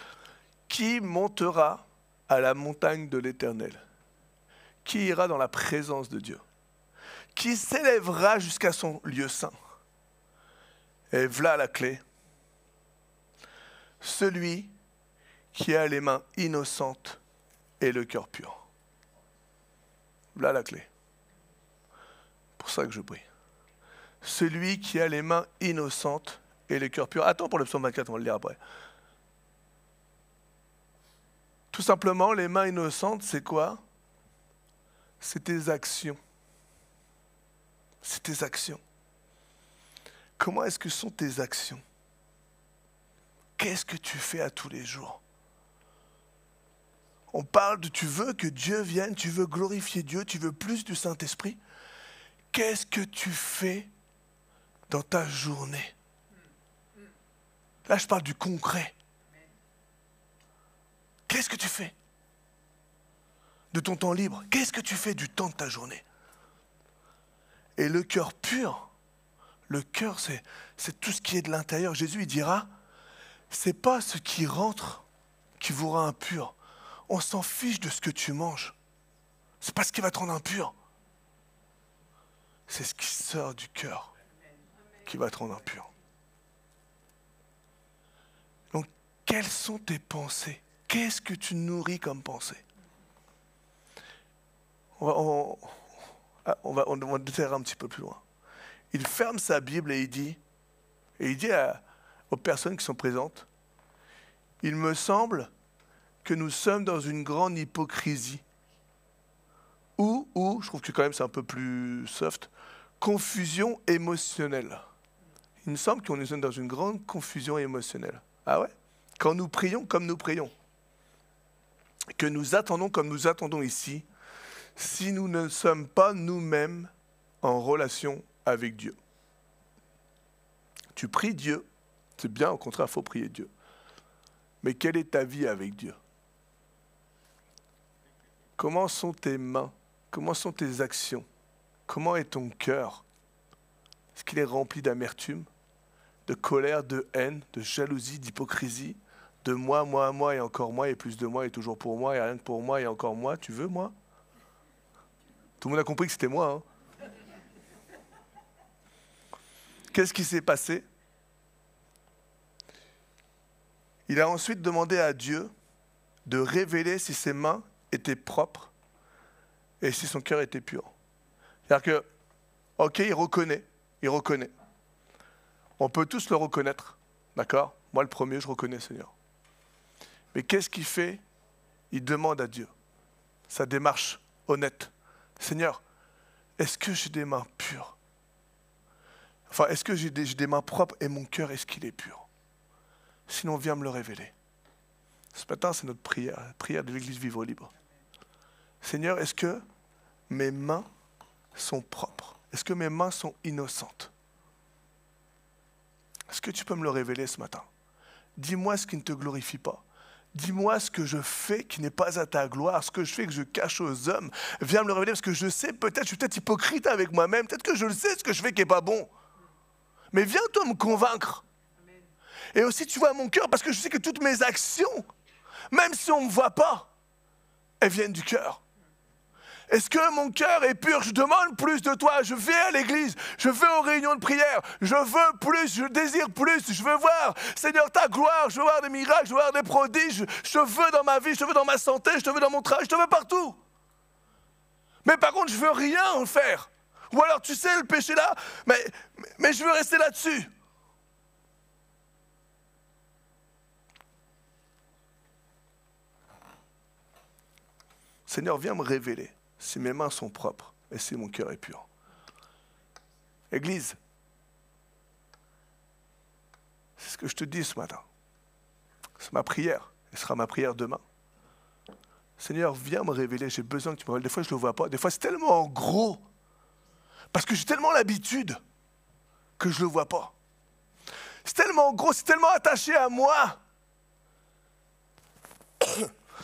Qui montera à la montagne de l'Éternel? Qui ira dans la présence de Dieu? Qui s'élèvera jusqu'à son lieu saint? Et voilà la clé. Celui qui a les mains innocentes et le cœur pur. Voilà la clé. Pour ça que je prie. Celui qui a les mains innocentes et le cœur pur. Attends pour le psaume 24, on va le lire après. Tout simplement, les mains innocentes, c'est quoi? C'est tes actions. C'est tes actions. Comment est-ce que sont tes actions? Qu'est-ce que tu fais à tous les jours? On parle de tu veux que Dieu vienne, tu veux glorifier Dieu, tu veux plus du Saint-Esprit. Qu'est-ce que tu fais dans ta journée. Là, je parle du concret. Qu'est-ce que tu fais de ton temps libre? Qu'est-ce que tu fais du temps de ta journée? Et le cœur pur, le cœur, c'est tout ce qui est de l'intérieur. Jésus, il dira, c'est pas ce qui rentre qui vous rend impur. On s'en fiche de ce que tu manges. C'est pas ce qui va te rendre impur. C'est ce qui sort du cœur qui va te rendre impur. Donc, quelles sont tes pensées? Qu'est-ce que tu nourris comme pensée? On va déterrer un petit peu plus loin. Il ferme sa Bible et il dit aux personnes qui sont présentes, il me semble que nous sommes dans une grande hypocrisie. Ou, je trouve que quand même c'est un peu plus soft, confusion émotionnelle. Il me semble qu'on est dans une grande confusion émotionnelle. Ah ouais? Quand nous prions comme nous prions, que nous attendons comme nous attendons ici, si nous ne sommes pas nous-mêmes en relation avec Dieu. Tu pries Dieu, c'est bien, au contraire, il faut prier Dieu. Mais quelle est ta vie avec Dieu? Comment sont tes mains? Comment sont tes actions? Comment est ton cœur? Est-ce qu'il est rempli d'amertume, de colère, de haine, de jalousie, d'hypocrisie, de moi et encore moi, et plus de moi, et toujours pour moi, et rien que pour moi, et encore moi? Tu veux, moi? Tout le monde a compris que c'était moi. Hein? Qu'est-ce qui s'est passé? Il a ensuite demandé à Dieu de révéler si ses mains étaient propres et si son cœur était pur. C'est-à-dire que, ok, il reconnaît. On peut tous le reconnaître, d'accord? Moi, le premier, je reconnais, Seigneur. Mais qu'est-ce qu'il fait? Il demande à Dieu sa démarche honnête. Seigneur, est-ce que j'ai des mains pures? Enfin, est-ce que j'ai des mains propres et mon cœur, est-ce qu'il est pur? Sinon, viens me le révéler. Ce matin, c'est notre prière, la prière de l'Église Vivre Libre. Seigneur, est-ce que mes mains sont propres? Est-ce que mes mains sont innocentes? Est-ce que tu peux me le révéler ce matin? Dis-moi ce qui ne te glorifie pas. Dis-moi ce que je fais qui n'est pas à ta gloire, ce que je fais que je cache aux hommes. Viens me le révéler parce que je sais, je suis peut-être hypocrite avec moi-même, peut-être que je le sais ce que je fais qui n'est pas bon. Mais viens toi me convaincre. Et aussi tu vois mon cœur parce que je sais que toutes mes actions, même si on ne me voit pas, elles viennent du cœur. Est-ce que mon cœur est pur? Je demande plus de toi. Je vais à l'église, je vais aux réunions de prière. Je veux plus, je désire plus. Je veux voir, Seigneur, ta gloire. Je veux voir des miracles, je veux voir des prodiges. Je te veux dans ma vie, je te veux dans ma santé, je te veux dans mon travail, je te veux partout. Mais par contre, je veux rien en faire. Ou alors, tu sais, le péché là, mais je veux rester là-dessus. Seigneur, viens me révéler si mes mains sont propres et si mon cœur est pur. Église, c'est ce que je te dis ce matin. C'est ma prière, et ce sera ma prière demain. Seigneur, viens me révéler, j'ai besoin que tu me révèles. Des fois, je ne le vois pas. Des fois, c'est tellement en gros, parce que j'ai tellement l'habitude que je ne le vois pas. C'est tellement gros, c'est tellement attaché à moi.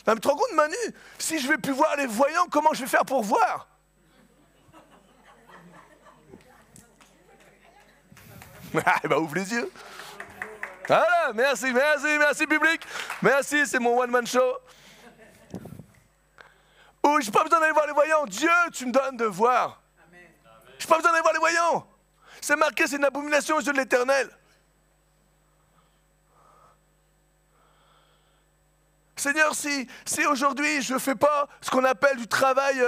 Non, mais tu te rends compte, Manu, si je ne vais plus voir les voyants, comment je vais faire pour voir? Ah, bah ouvre les yeux. Voilà, merci public. Merci, c'est mon one-man show. Où j'ai pas besoin d'aller voir les voyants. Dieu, tu me donnes de voir. J'ai pas besoin d'aller voir les voyants. C'est marqué, c'est une abomination aux yeux de l'Éternel. Seigneur, si aujourd'hui je ne fais pas ce qu'on appelle du travail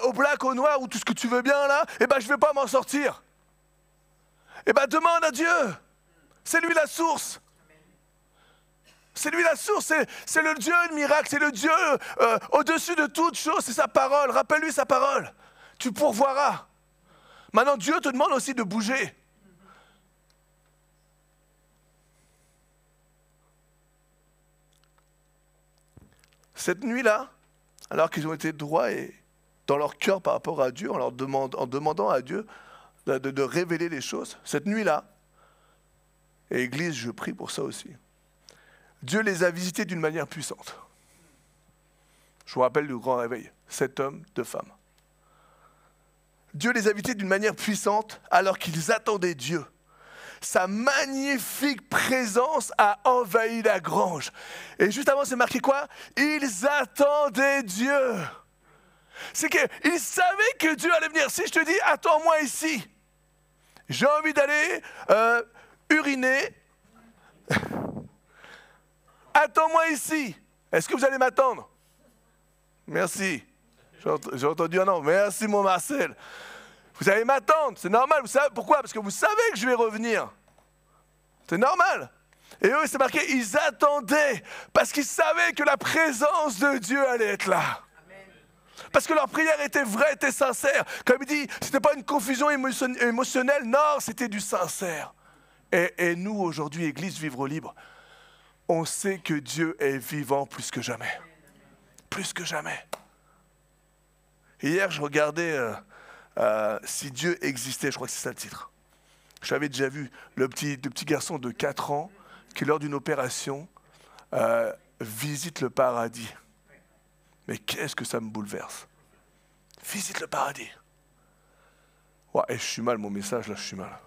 au black, au noir, ou tout ce que tu veux bien là, eh ben je ne vais pas m'en sortir. Eh ben demande à Dieu. C'est lui la source. C'est lui la source, c'est le Dieu de miracle, c'est le Dieu au-dessus de toute chose, c'est sa parole. Rappelle-lui sa parole. Tu pourvoiras. Maintenant, Dieu te demande aussi de bouger. Cette nuit-là, alors qu'ils ont été droits et dans leur cœur par rapport à Dieu, en demandant à Dieu de révéler les choses. Cette nuit-là, et Église, je prie pour ça aussi. Dieu les a visités d'une manière puissante. Je vous rappelle le grand réveil, 7 hommes, 2 femmes. Dieu les a visités d'une manière puissante alors qu'ils attendaient Dieu. Sa magnifique présence a envahi la grange. Et juste avant, c'est marqué quoi? Ils attendaient Dieu. C'est qu'ils savaient que Dieu allait venir. Si je te dis, attends-moi ici, j'ai envie d'aller uriner. Attends-moi ici. Est-ce que vous allez m'attendre? Merci. J'ai entendu un non. Merci mon Marcel. Vous allez m'attendre, c'est normal. Vous savez pourquoi? Parce que vous savez que je vais revenir. C'est normal. Et eux, c'est marqué, ils attendaient parce qu'ils savaient que la présence de Dieu allait être là. Parce que leur prière était vraie, était sincère. Comme il dit, ce n'était pas une confusion émotionnelle, non, c'était du sincère. Et nous, aujourd'hui, Église Vivre Libre, on sait que Dieu est vivant plus que jamais. Plus que jamais. Hier, je regardais Si Dieu existait, je crois que c'est ça le titre. J'avais déjà vu le petit garçon de 4 ans qui, lors d'une opération, visite le paradis. Mais qu'est-ce que ça me bouleverse. Visite le paradis. Ouais, et je suis mal, mon message, là, je suis mal.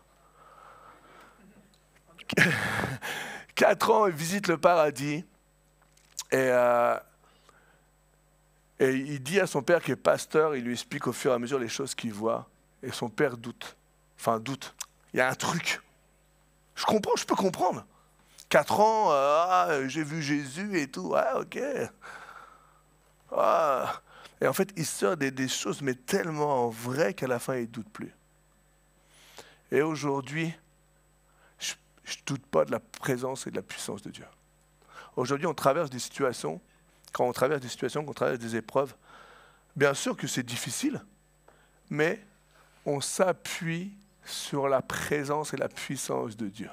4 ans, il visite le paradis. Et il dit à son père qui est pasteur, il lui explique au fur et à mesure les choses qu'il voit. Et son père doute. Enfin, doute. Il y a un truc. Je comprends, je peux comprendre. 4 ans, j'ai vu Jésus et tout. Ah, ok. Ah. Et en fait, il sort des choses, mais tellement vraies qu'à la fin, il ne doute plus. Et aujourd'hui, je ne doute pas de la présence et de la puissance de Dieu. Aujourd'hui, on traverse des situations, quand on traverse des épreuves, bien sûr que c'est difficile, mais on s'appuie sur la présence et la puissance de Dieu.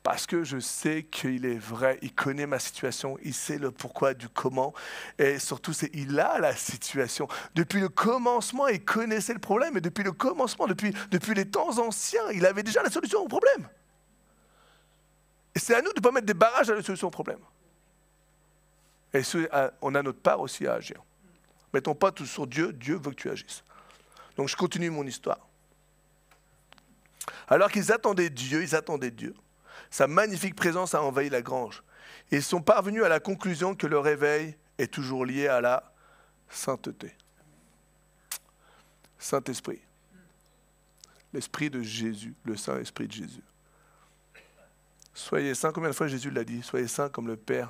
Parce que je sais qu'il est vrai, il connaît ma situation, il sait le pourquoi du comment, et surtout, il a la situation. Depuis le commencement, il connaissait le problème, et depuis le commencement, depuis les temps anciens, il avait déjà la solution au problème. Et c'est à nous de ne pas mettre des barrages à la solution au problème. Et on a notre part aussi à agir. Mettons pas tout sur Dieu, Dieu veut que tu agisses. Donc je continue mon histoire. Alors qu'ils attendaient Dieu, sa magnifique présence a envahi la grange. Et ils sont parvenus à la conclusion que le réveil est toujours lié à la sainteté. Saint-Esprit. L'Esprit de Jésus, le Saint-Esprit de Jésus. Soyez saints, combien de fois Jésus l'a dit? Soyez saints comme le Père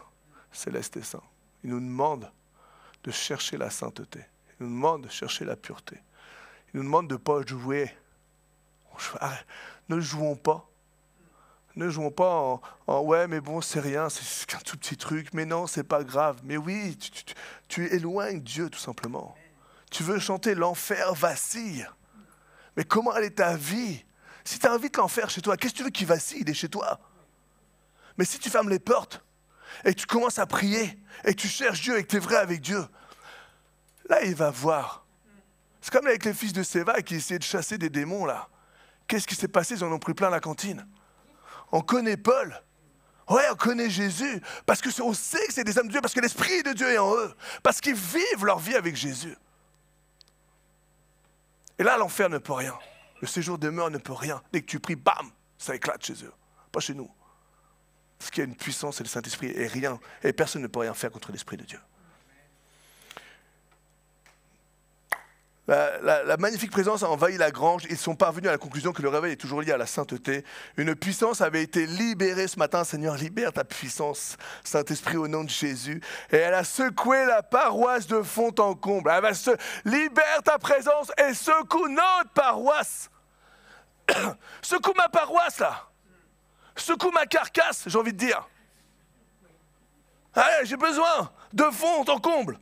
Céleste est saint. Il nous demande de chercher la sainteté. Il nous demande de chercher la pureté. Il nous demande de ne pas jouer. Ne jouons pas. Ne jouons pas en ouais, mais bon, c'est rien, c'est qu'un tout petit truc. Mais non, c'est pas grave. Mais oui, tu éloignes Dieu, tout simplement. Tu veux chanter l'enfer vacille. Mais comment elle est ta vie? Si tu invites l'enfer chez toi, qu'est-ce que tu veux qu'il vacille? Il est chez toi. Mais si tu fermes les portes et que tu commences à prier et que tu cherches Dieu et que tu es vrai avec Dieu, là, il va voir. C'est comme avec les fils de Séva qui essayaient de chasser des démons, là. Qu'est-ce qui s'est passé? Ils en ont pris plein la cantine. On connaît Paul. Ouais, on connaît Jésus. Parce qu'on sait que c'est des hommes de Dieu, parce que l'Esprit de Dieu est en eux. Parce qu'ils vivent leur vie avec Jésus. Et là, l'enfer ne peut rien. Le séjour demeure ne peut rien. Dès que tu pries, bam, ça éclate chez eux. Pas chez nous. Parce qu'il y a une puissance, c'est le Saint-Esprit. Et rien, et personne ne peut rien faire contre l'Esprit de Dieu. La magnifique présence a envahi la grange. Ils sont parvenus à la conclusion que le réveil est toujours lié à la sainteté. Une puissance avait été libérée ce matin. Seigneur, libère ta puissance, Saint-Esprit, au nom de Jésus. Et elle a secoué la paroisse de fond en comble. Elle va libère ta présence et secoue notre paroisse. Secoue ma paroisse, là. Secoue ma carcasse, j'ai envie de dire. Allez, j'ai besoin de fond en comble.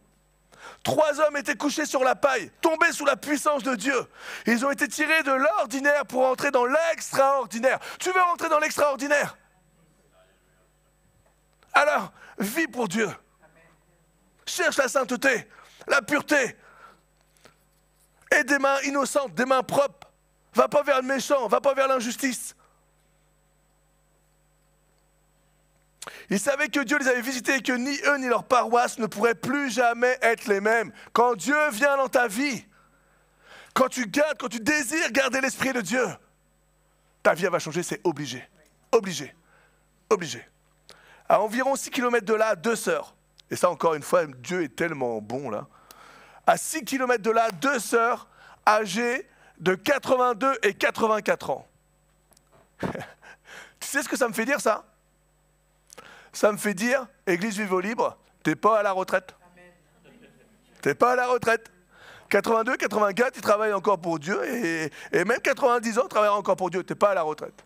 3 hommes étaient couchés sur la paille, tombés sous la puissance de Dieu. Ils ont été tirés de l'ordinaire pour entrer dans l'extraordinaire. Tu veux entrer dans l'extraordinaire? Alors, vis pour Dieu. Cherche la sainteté, la pureté. Et des mains innocentes, des mains propres. Va pas vers le méchant, va pas vers l'injustice. Ils savaient que Dieu les avait visités et que ni eux ni leur paroisse ne pourraient plus jamais être les mêmes. Quand Dieu vient dans ta vie, quand tu désires garder l'Esprit de Dieu, ta vie va changer, c'est obligé. Obligé. Obligé. À environ 6 km de là, 2 sœurs. Et ça, encore une fois, Dieu est tellement bon là. À 6 km de là, 2 sœurs âgées de 82 et 84 ans. Tu sais ce que ça me fait dire, ça? Ça me fait dire, Église Vivo Libre, t'es pas à la retraite. T'es pas à la retraite. 82, 84, ils travaillent encore pour Dieu et même 90 ans, ils travaillent encore pour Dieu. T'es pas à la retraite.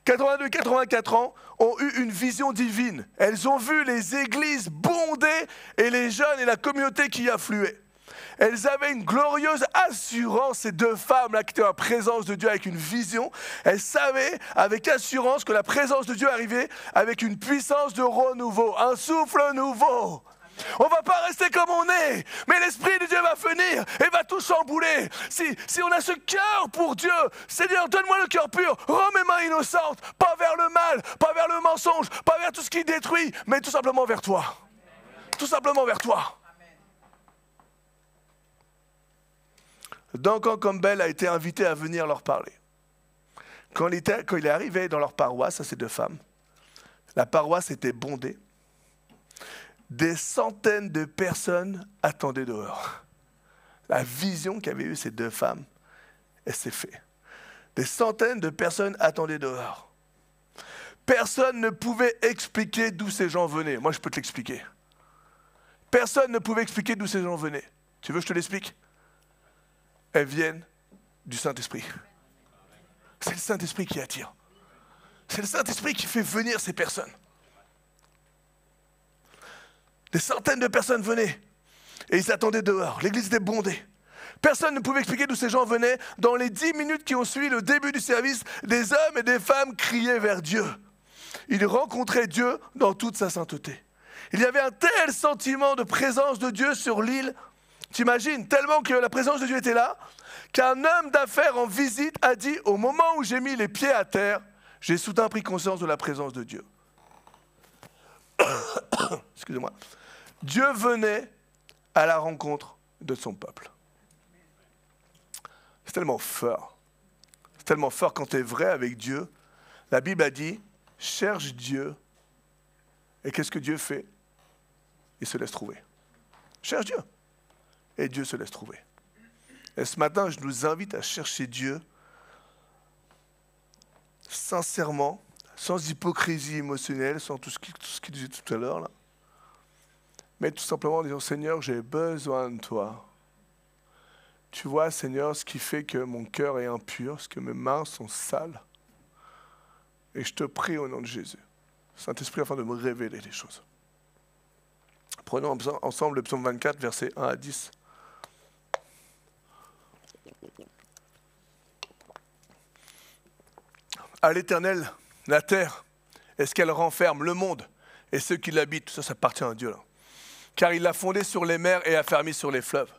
82, 84 ans ont eu une vision divine. Elles ont vu les églises bondées et les jeunes et la communauté qui y affluaient. Elles avaient une glorieuse assurance, ces 2 femmes-là qui étaient en présence de Dieu avec une vision. Elles savaient avec assurance que la présence de Dieu arrivait avec une puissance de renouveau, un souffle nouveau. On ne va pas rester comme on est, mais l'Esprit de Dieu va venir et va tout chambouler. Si on a ce cœur pour Dieu, Seigneur, donne-moi le cœur pur, rends mes mains innocentes, pas vers le mal, pas vers le mensonge, pas vers tout ce qui détruit, mais tout simplement vers toi. Tout simplement vers toi. Duncan Campbell a été invité à venir leur parler. Quand il est arrivé dans leur paroisse, à ces 2 femmes, la paroisse était bondée. Des centaines de personnes attendaient dehors. La vision qu'avaient eue ces 2 femmes, elle s'est faite. Des centaines de personnes attendaient dehors. Personne ne pouvait expliquer d'où ces gens venaient. Moi, je peux te l'expliquer. Personne ne pouvait expliquer d'où ces gens venaient. Tu veux que je te l'explique? Elles viennent du Saint-Esprit. C'est le Saint-Esprit qui attire. C'est le Saint-Esprit qui fait venir ces personnes. Des centaines de personnes venaient et ils s'attendaient dehors. L'église était bondée. Personne ne pouvait expliquer d'où ces gens venaient. Dans les 10 minutes qui ont suivi le début du service, des hommes et des femmes criaient vers Dieu. Ils rencontraient Dieu dans toute sa sainteté. Il y avait un tel sentiment de présence de Dieu sur l'île. T'imagines, tellement que la présence de Dieu était là, qu'un homme d'affaires en visite a dit, au moment où j'ai mis les pieds à terre, j'ai soudain pris conscience de la présence de Dieu. Excusez-moi. Dieu venait à la rencontre de son peuple. C'est tellement fort. C'est tellement fort quand tu es vrai avec Dieu. La Bible a dit, cherche Dieu. Et qu'est-ce que Dieu fait? Il se laisse trouver. Cherche Dieu. Et Dieu se laisse trouver. Et ce matin, je nous invite à chercher Dieu sincèrement, sans hypocrisie émotionnelle, sans tout ce qu'il disait tout à l'heure, là. Mais tout simplement en disant, Seigneur, j'ai besoin de toi. Tu vois, Seigneur, ce qui fait que mon cœur est impur, ce que mes mains sont sales. Et je te prie au nom de Jésus, Saint-Esprit, afin de me révéler les choses. Prenons ensemble le psaume 24, versets 1 à 10. À l'Éternel, la terre, est ce qu'elle renferme, le monde et ceux qui l'habitent, tout ça, ça appartient à Dieu, là. Car il l'a fondé sur les mers et affermi sur les fleuves.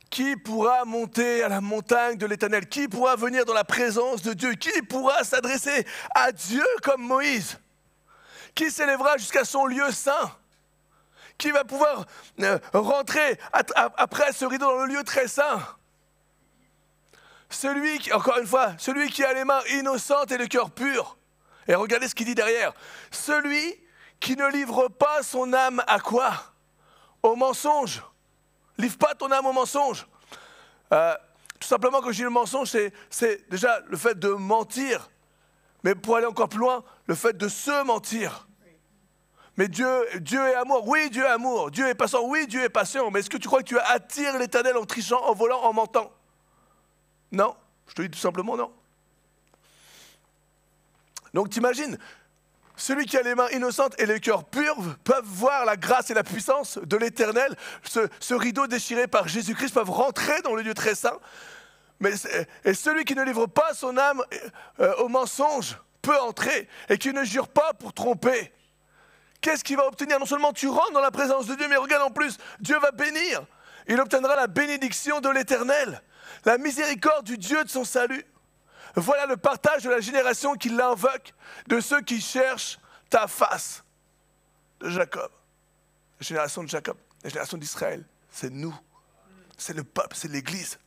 Qui pourra monter à la montagne de l'Éternel? Qui pourra venir dans la présence de Dieu? Qui pourra s'adresser à Dieu comme Moïse? Qui s'élèvera jusqu'à son lieu saint? Qui va pouvoir rentrer après ce rideau dans le lieu très saint? Celui qui, encore une fois, celui qui a les mains innocentes et le cœur pur. Et regardez ce qu'il dit derrière. Celui qui ne livre pas son âme à quoi? Au mensonge. Livre pas ton âme au mensonge. Tout simplement, quand je dis le mensonge, c'est déjà le fait de mentir. Mais pour aller encore plus loin, le fait de se mentir. Mais Dieu est amour. Oui, Dieu est amour. Dieu est patient. Oui, Dieu est patient. Mais est-ce que tu crois que tu attires l'Éternel en trichant, en volant, en mentant? Non. Je te dis tout simplement non. Donc t'imagines, celui qui a les mains innocentes et le cœur pur peuvent voir la grâce et la puissance de l'Éternel. Ce rideau déchiré par Jésus-Christ peuvent rentrer dans le lieu très saint. Et celui qui ne livre pas son âme au mensonge peut entrer et qui ne jure pas pour tromper. Qu'est-ce qu'il va obtenir? Non seulement tu rentres dans la présence de Dieu, mais regarde en plus, Dieu va bénir. Il obtiendra la bénédiction de l'Éternel. La miséricorde du Dieu de son salut. Voilà le partage de la génération qui l'invoque, de ceux qui cherchent ta face. De Jacob. La génération de Jacob, la génération d'Israël, c'est nous. C'est le peuple, c'est l'Église.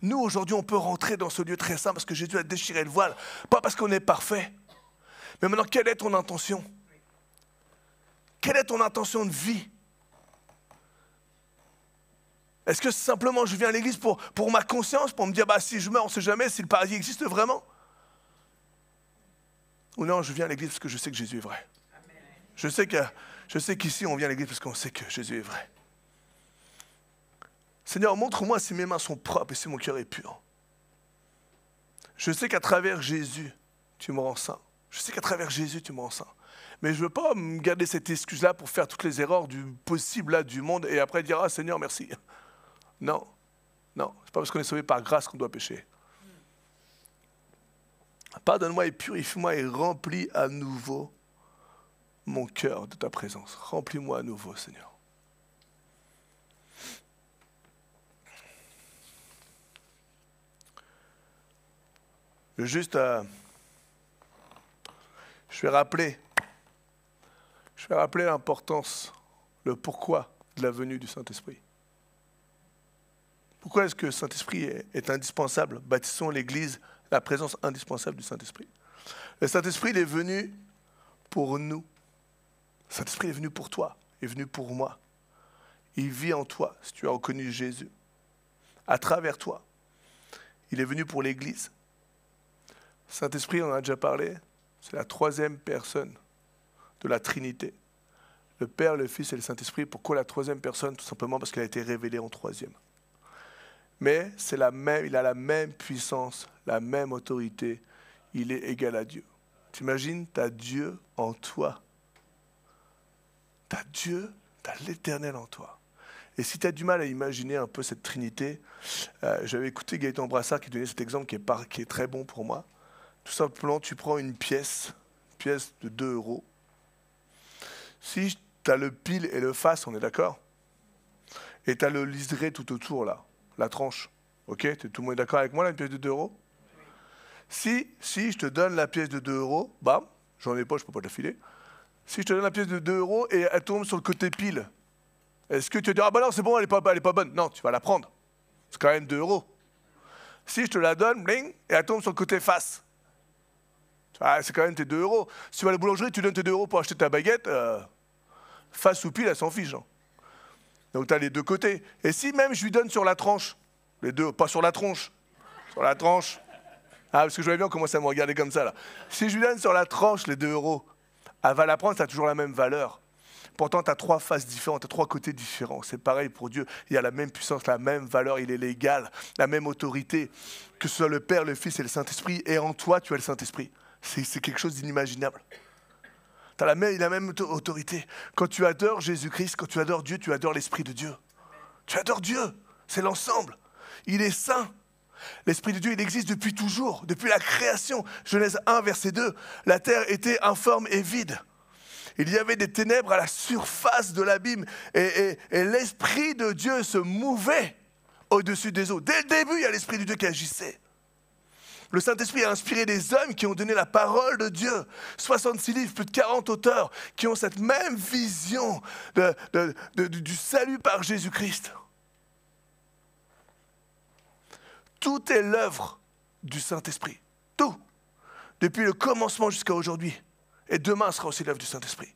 Nous, aujourd'hui, on peut rentrer dans ce lieu très saint parce que Jésus a déchiré le voile. Pas parce qu'on est parfait. Mais maintenant, quelle est ton intention? Quelle est ton intention de vie? Est-ce que simplement je viens à l'église pour ma conscience, pour me dire, bah, si je meurs, on ne sait jamais si le paradis existe vraiment? Ou non, je viens à l'église parce que je sais que Jésus est vrai. Je sais qu'ici, on vient à l'église parce qu'on sait que Jésus est vrai. Seigneur, montre-moi si mes mains sont propres et si mon cœur est pur. Je sais qu'à travers Jésus, tu me rends saint. Je sais qu'à travers Jésus, tu me rends saint. Mais je ne veux pas me garder cette excuse-là pour faire toutes les erreurs possibles là, du monde et après dire, ah Seigneur, merci. Non, non, c'est pas parce qu'on est sauvé par grâce qu'on doit pécher. Pardonne-moi et purifie-moi et remplis à nouveau mon cœur de ta présence. Remplis-moi à nouveau, Seigneur. Juste, je vais rappeler l'importance, le pourquoi de la venue du Saint-Esprit. Pourquoi est-ce que le Saint-Esprit est indispensable? Bâtissons l'Église, la présence indispensable du Saint-Esprit. Le Saint-Esprit, il est venu pour nous. Le Saint-Esprit est venu pour toi, il est venu pour moi. Il vit en toi, si tu as reconnu Jésus. À travers toi, il est venu pour l'Église. Saint-Esprit, on en a déjà parlé, c'est la troisième personne de la Trinité. Le Père, le Fils et le Saint-Esprit. Pourquoi la troisième personne? Tout simplement parce qu'elle a été révélée en troisième. Mais il a la même puissance, la même autorité. Il est égal à Dieu. T'imagines, tu as Dieu en toi. Tu as Dieu, tu as l'Éternel en toi. Et si tu as du mal à imaginer un peu cette Trinité, j'avais écouté Gaëtan Brassard qui donnait cet exemple qui est très bon pour moi. Tout simplement, tu prends une pièce de 2 €. Si tu as le pile et le face, on est d'accord? Et tu as le liseré tout autour, là, la tranche. Ok? Tout le monde est d'accord avec moi, là, une pièce de 2 €? Si je te donne la pièce de 2 €, bam, j'en ai pas, je peux pas te la filer. Si je te donne la pièce de 2 € et elle tombe sur le côté pile, est-ce que tu vas dire, ah bah non, c'est bon, elle est pas bonne? Non, tu vas la prendre. C'est quand même 2 €. Si je te la donne, bling, et elle tombe sur le côté face, c'est quand même tes 2 €. Si tu vas à la boulangerie, tu donnes tes 2 € pour acheter ta baguette, face ou pile, elle s'en fiche. Hein. Donc tu as les deux côtés. Et si même je lui donne sur la tranche, les deux, pas sur la tronche, sur la tranche. Ah, parce que je voyais bien commencer à me regarder comme ça, là. Si je lui donne sur la tranche les 2 €, elle va la prendre, ça a toujours la même valeur. Pourtant, tu as 3 faces différentes, tu as 3 côtés différents. C'est pareil pour Dieu. Il a la même puissance, la même valeur, il est légal, la même autorité. Que ce soit le Père, le Fils et le Saint-Esprit. Et en toi, tu as le Saint-Esprit. C'est quelque chose d'inimaginable. Il a la même autorité. Quand tu adores Jésus-Christ, quand tu adores Dieu, tu adores l'Esprit de Dieu. Tu adores Dieu. C'est l'ensemble. Il est saint. L'Esprit de Dieu, il existe depuis toujours, depuis la création. Genèse 1, verset 2. La terre était informe et vide. Il y avait des ténèbres à la surface de l'abîme. Et l'Esprit de Dieu se mouvait au-dessus des eaux. Dès le début, il y a l'Esprit de Dieu qui agissait. Le Saint-Esprit a inspiré des hommes qui ont donné la parole de Dieu. 66 livres, plus de 40 auteurs qui ont cette même vision du salut par Jésus-Christ. Tout est l'œuvre du Saint-Esprit. Tout. Depuis le commencement jusqu'à aujourd'hui. Et demain sera aussi l'œuvre du Saint-Esprit.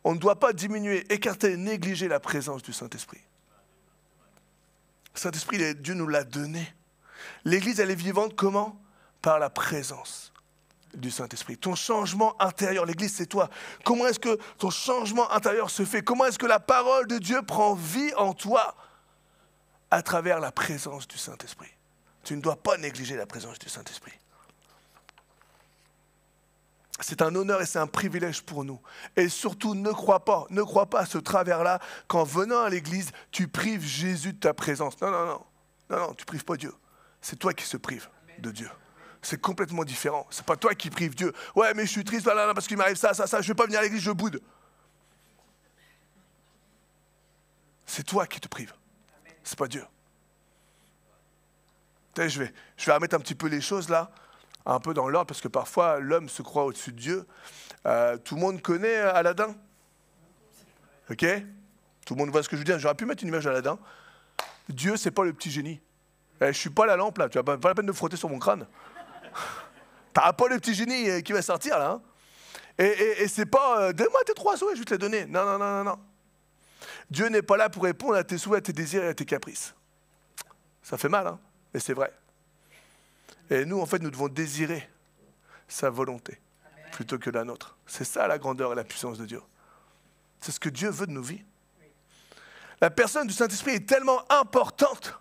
On ne doit pas diminuer, écarter, négliger la présence du Saint-Esprit. Le Saint-Esprit, Dieu nous l'a donné. L'Église, elle est vivante comment? Par la présence du Saint-Esprit. Ton changement intérieur, l'Église, c'est toi. Comment est-ce que ton changement intérieur se fait? Comment est-ce que la parole de Dieu prend vie en toi? À travers la présence du Saint-Esprit. Tu ne dois pas négliger la présence du Saint-Esprit. C'est un honneur et c'est un privilège pour nous. Et surtout, ne crois pas à ce travers-là qu'en venant à l'église, tu prives Jésus de ta présence. Non, tu prives pas Dieu. C'est toi qui se prives de Dieu. C'est complètement différent. C'est pas toi qui prives Dieu. Ouais, mais je suis triste parce qu'il m'arrive ça, je vais pas venir à l'église, je boude. C'est toi qui te prives. C'est pas Dieu. Je vais remettre un petit peu les choses là, un peu dans l'ordre, parce que parfois l'homme se croit au-dessus de Dieu. Tout le monde connaît Aladdin? Ok? Tout le monde voit ce que je veux dire. J'aurais pu mettre une image d'Aladdin. Dieu, c'est pas le petit génie. Je ne suis pas la lampe là, tu n'as pas la peine de frotter sur mon crâne. Tu n'auras pas le petit génie qui va sortir là. Hein. Et c'est pas donne-moi tes 3 souhaits, je vais te les donner. Non. Dieu n'est pas là pour répondre à tes souhaits, à tes désirs et à tes caprices. Ça fait mal, hein, mais c'est vrai. Et nous, en fait, nous devons désirer sa volonté plutôt que la nôtre. C'est ça la grandeur et la puissance de Dieu. C'est ce que Dieu veut de nos vies. La personne du Saint-Esprit est tellement importante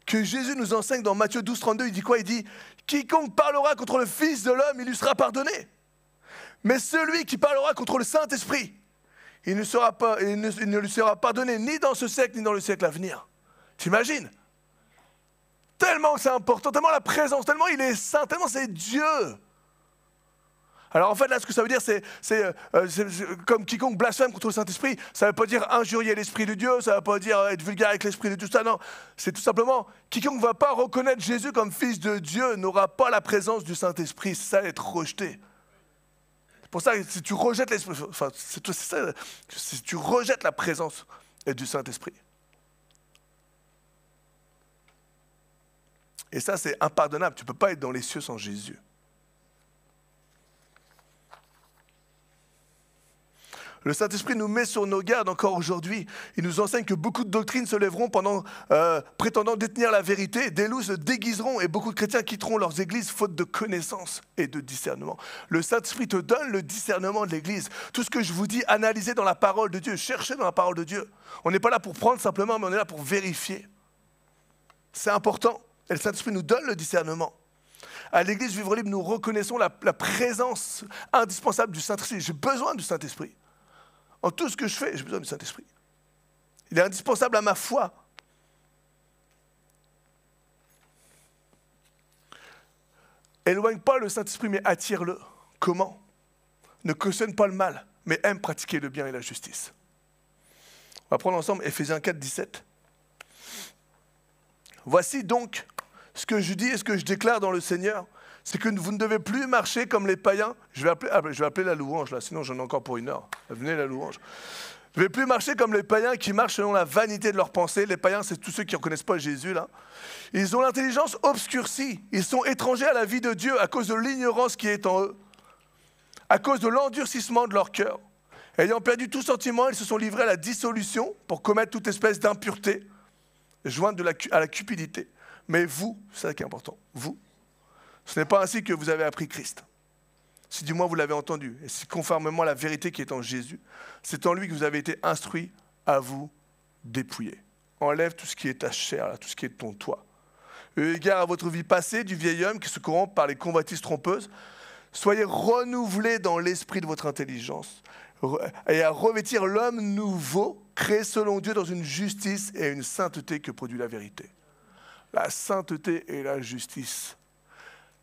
que Jésus nous enseigne dans Matthieu 12, 32, il dit quoi? Il dit « Quiconque parlera contre le Fils de l'homme, il lui sera pardonné. Mais celui qui parlera contre le Saint-Esprit, il ne lui sera pardonné ni dans ce siècle, ni dans le siècle à venir. » T'imagines? Tellement c'est important, tellement la présence, tellement il est saint, tellement c'est Dieu. Alors en fait, là, ce que ça veut dire, c'est comme quiconque blasphème contre le Saint-Esprit, ça ne veut pas dire injurier l'Esprit de Dieu, ça ne veut pas dire être vulgaire avec l'Esprit de Dieu, ça, non. C'est tout simplement, quiconque ne va pas reconnaître Jésus comme Fils de Dieu n'aura pas la présence du Saint-Esprit, c'est ça être rejeté. C'est pour ça que si tu rejettes l'Esprit, enfin, c'est ça, si tu rejettes la présence du Saint-Esprit. Et ça, c'est impardonnable, tu ne peux pas être dans les cieux sans Jésus. Le Saint-Esprit nous met sur nos gardes encore aujourd'hui. Il nous enseigne que beaucoup de doctrines se lèveront prétendant détenir la vérité. Des loups se déguiseront et beaucoup de chrétiens quitteront leurs églises faute de connaissance et de discernement. Le Saint-Esprit te donne le discernement de l'église. Tout ce que je vous dis, analysez dans la parole de Dieu, cherchez dans la parole de Dieu. On n'est pas là pour prendre simplement, mais on est là pour vérifier. C'est important. Et le Saint-Esprit nous donne le discernement. À l'église Vivre Libre, nous reconnaissons la présence indispensable du Saint-Esprit. J'ai besoin du Saint-Esprit. En tout ce que je fais, j'ai besoin du Saint-Esprit. Il est indispensable à ma foi. Éloigne pas le Saint-Esprit, mais attire-le. Comment? Ne cautionne pas le mal, mais aime pratiquer le bien et la justice. On va prendre ensemble Éphésiens 4, 17. Voici donc ce que je dis et ce que je déclare dans le Seigneur, c'est que vous ne devez plus marcher comme les païens. Je vais appeler la louange, là, sinon j'en ai encore pour 1 heure. Venez la louange. Vous ne devez plus marcher comme les païens qui marchent selon la vanité de leurs pensées. Les païens, c'est tous ceux qui ne reconnaissent pas Jésus, là. Ils ont l'intelligence obscurcie. Ils sont étrangers à la vie de Dieu à cause de l'ignorance qui est en eux, à cause de l'endurcissement de leur cœur. Ayant perdu tout sentiment, ils se sont livrés à la dissolution pour commettre toute espèce d'impureté, jointe à la cupidité. Mais vous, c'est ça qui est important, vous, ce n'est pas ainsi que vous avez appris Christ. Si du moins vous l'avez entendu, et si conformément à la vérité qui est en Jésus, c'est en lui que vous avez été instruits à vous dépouiller. Enlève tout ce qui est ta chair, là, tout ce qui est ton toi. Eu égard à votre vie passée, du vieil homme qui se corrompt par les convoitises trompeuses, soyez renouvelés dans l'esprit de votre intelligence et à revêtir l'homme nouveau, créé selon Dieu dans une justice et une sainteté que produit la vérité. La sainteté et la justice.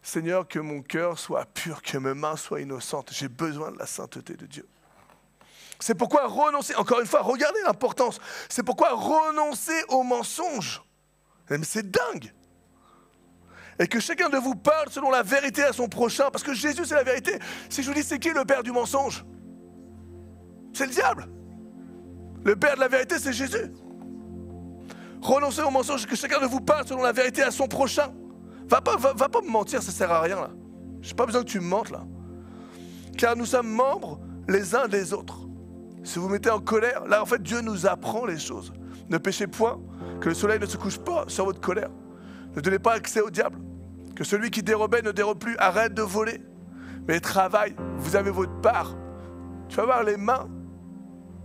Seigneur, que mon cœur soit pur, que mes mains soient innocentes. J'ai besoin de la sainteté de Dieu. C'est pourquoi renoncer, encore une fois, regardez l'importance. C'est pourquoi renoncer au mensonge. Mais c'est dingue. Et que chacun de vous parle selon la vérité à son prochain, parce que Jésus c'est la vérité. Si je vous dis c'est qui le père du mensonge? C'est le diable. Le père de la vérité c'est Jésus. Renoncez au mensonge, que chacun de vous parle selon la vérité à son prochain. Va pas me mentir, ça sert à rien là. J'ai pas besoin que tu me mentes là. Car nous sommes membres les uns des autres. Si vous mettez en colère, là en fait Dieu nous apprend les choses. Ne péchez point, que le soleil ne se couche pas sur votre colère. Ne donnez pas accès au diable. Que celui qui dérobait ne dérobe plus, arrête de voler. Mais travaille, vous avez votre part. Tu vas avoir les mains.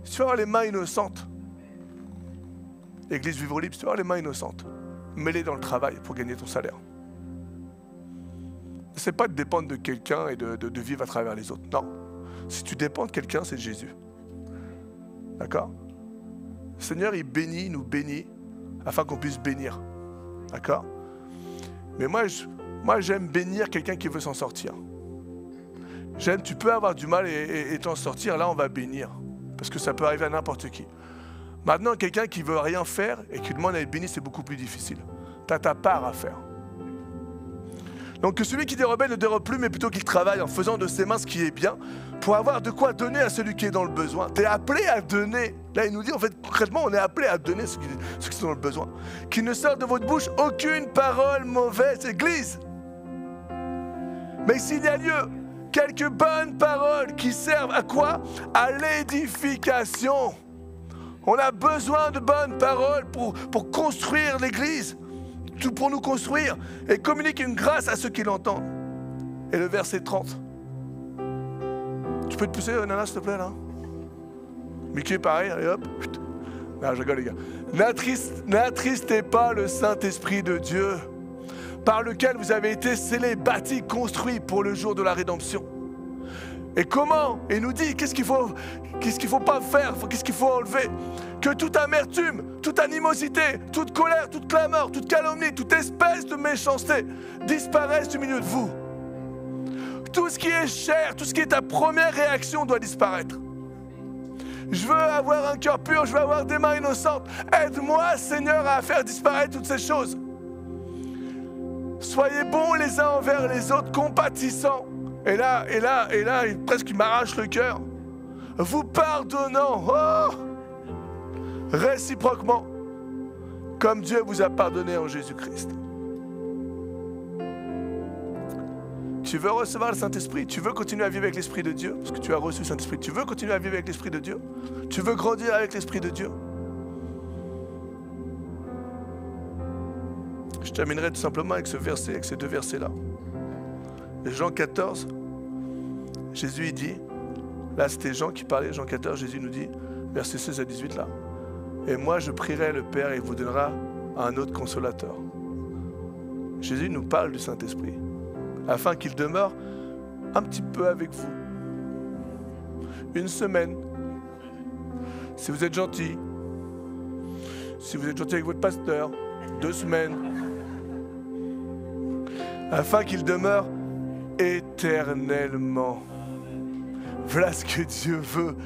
Tu vas avoir les mains innocentes. Église Vivre Libre, tu vas avoir les mains innocentes. Mets-les dans le travail pour gagner ton salaire. Ce n'est pas de dépendre de quelqu'un et de vivre à travers les autres. Non. Si tu dépends de quelqu'un, c'est de Jésus. D'accord? Le Seigneur, il bénit, nous bénit, afin qu'on puisse bénir. D'accord? Mais moi, j'aime bénir quelqu'un qui veut s'en sortir. Tu peux avoir du mal et t'en sortir, là, on va bénir. Parce que ça peut arriver à n'importe qui. Maintenant, quelqu'un qui ne veut rien faire et qui demande à être béni, c'est beaucoup plus difficile. tu as ta part à faire. Donc que celui qui dérobe ne dérobe plus, mais plutôt qu'il travaille en faisant de ses mains ce qui est bien, pour avoir de quoi donner à celui qui est dans le besoin. Tu es appelé à donner. Là, il nous dit, en fait, concrètement, on est appelé à donner ceux qui sont dans le besoin. Qu'il ne sorte de votre bouche aucune parole mauvaise, Église. Mais s'il y a lieu, quelques bonnes paroles qui servent à quoi? À l'édification. On a besoin de bonnes paroles pour construire l'Église, tout pour nous construire et communiquer une grâce à ceux qui l'entendent. Et le verset 30. Tu peux te pousser, Nana, s'il te plaît, là? Mickey, pareil, allez hop. Non, je rigole, les gars. N'attristez pas le Saint-Esprit de Dieu, par lequel vous avez été scellés, bâtis, construits pour le jour de la rédemption. Et comment? Il nous dit, qu'est-ce qu'il faut pas faire, qu'est-ce qu'il faut enlever? Que toute amertume, toute animosité, toute colère, toute clameur, toute calomnie, toute espèce de méchanceté disparaisse du milieu de vous. Tout ce qui est cher, tout ce qui est ta première réaction doit disparaître. Je veux avoir un cœur pur, je veux avoir des mains innocentes. Aide-moi, Seigneur, à faire disparaître toutes ces choses. Soyez bons les uns envers les autres, compatissants. Et là, presque il m'arrache le cœur. Vous pardonnant, réciproquement, comme Dieu vous a pardonné en Jésus-Christ. Tu veux recevoir le Saint-Esprit? Tu veux continuer à vivre avec l'Esprit de Dieu? Parce que tu as reçu le Saint-Esprit. Tu veux continuer à vivre avec l'Esprit de Dieu? Tu veux grandir avec l'Esprit de Dieu? Je terminerai tout simplement avec ce verset, avec ces deux versets-là. Jean 14, Jésus il dit, là c'était Jean qui parlait, Jean 14, Jésus nous dit, versets 16 à 18 là, et moi je prierai le Père et il vous donnera un autre consolateur. Jésus nous parle du Saint-Esprit, afin qu'il demeure un petit peu avec vous. Une semaine, si vous êtes gentil, avec votre pasteur, 2 semaines, afin qu'il demeure éternellement. Voilà ce que Dieu veut.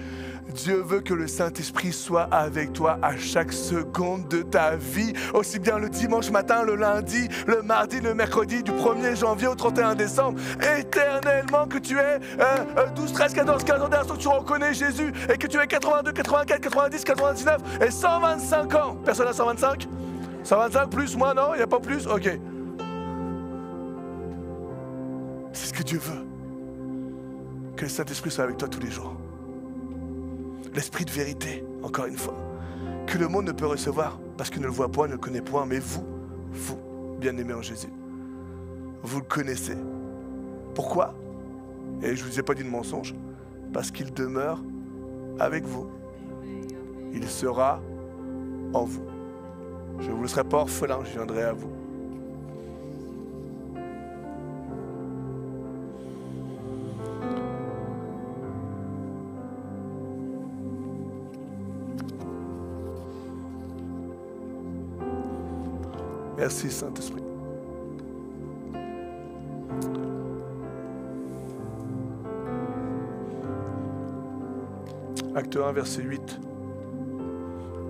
Dieu veut que le Saint-Esprit soit avec toi à chaque seconde de ta vie, aussi bien le dimanche matin, le lundi, le mardi, le mercredi, du 1er janvier au 31 décembre, éternellement, que tu aies 12, 13, 14, 15 ans d'âge, que tu reconnais Jésus, et que tu aies 82, 84, 90, 99 et 125 ans. Personne n'a 125? 125 plus, moi non? Il n'y a pas plus? Ok. C'est ce que Dieu veut. Que le Saint-Esprit soit avec toi tous les jours. L'Esprit de vérité, encore une fois, que le monde ne peut recevoir parce qu'il ne le voit point, ne le connaît point, mais vous, bien-aimés en Jésus, vous le connaissez. Pourquoi? Et je ne vous ai pas dit de mensonge, parce qu'il demeure avec vous. Il sera en vous. Je ne vous laisserai pas orphelin, je viendrai à vous. Merci Saint-Esprit. Acte 1, verset 8.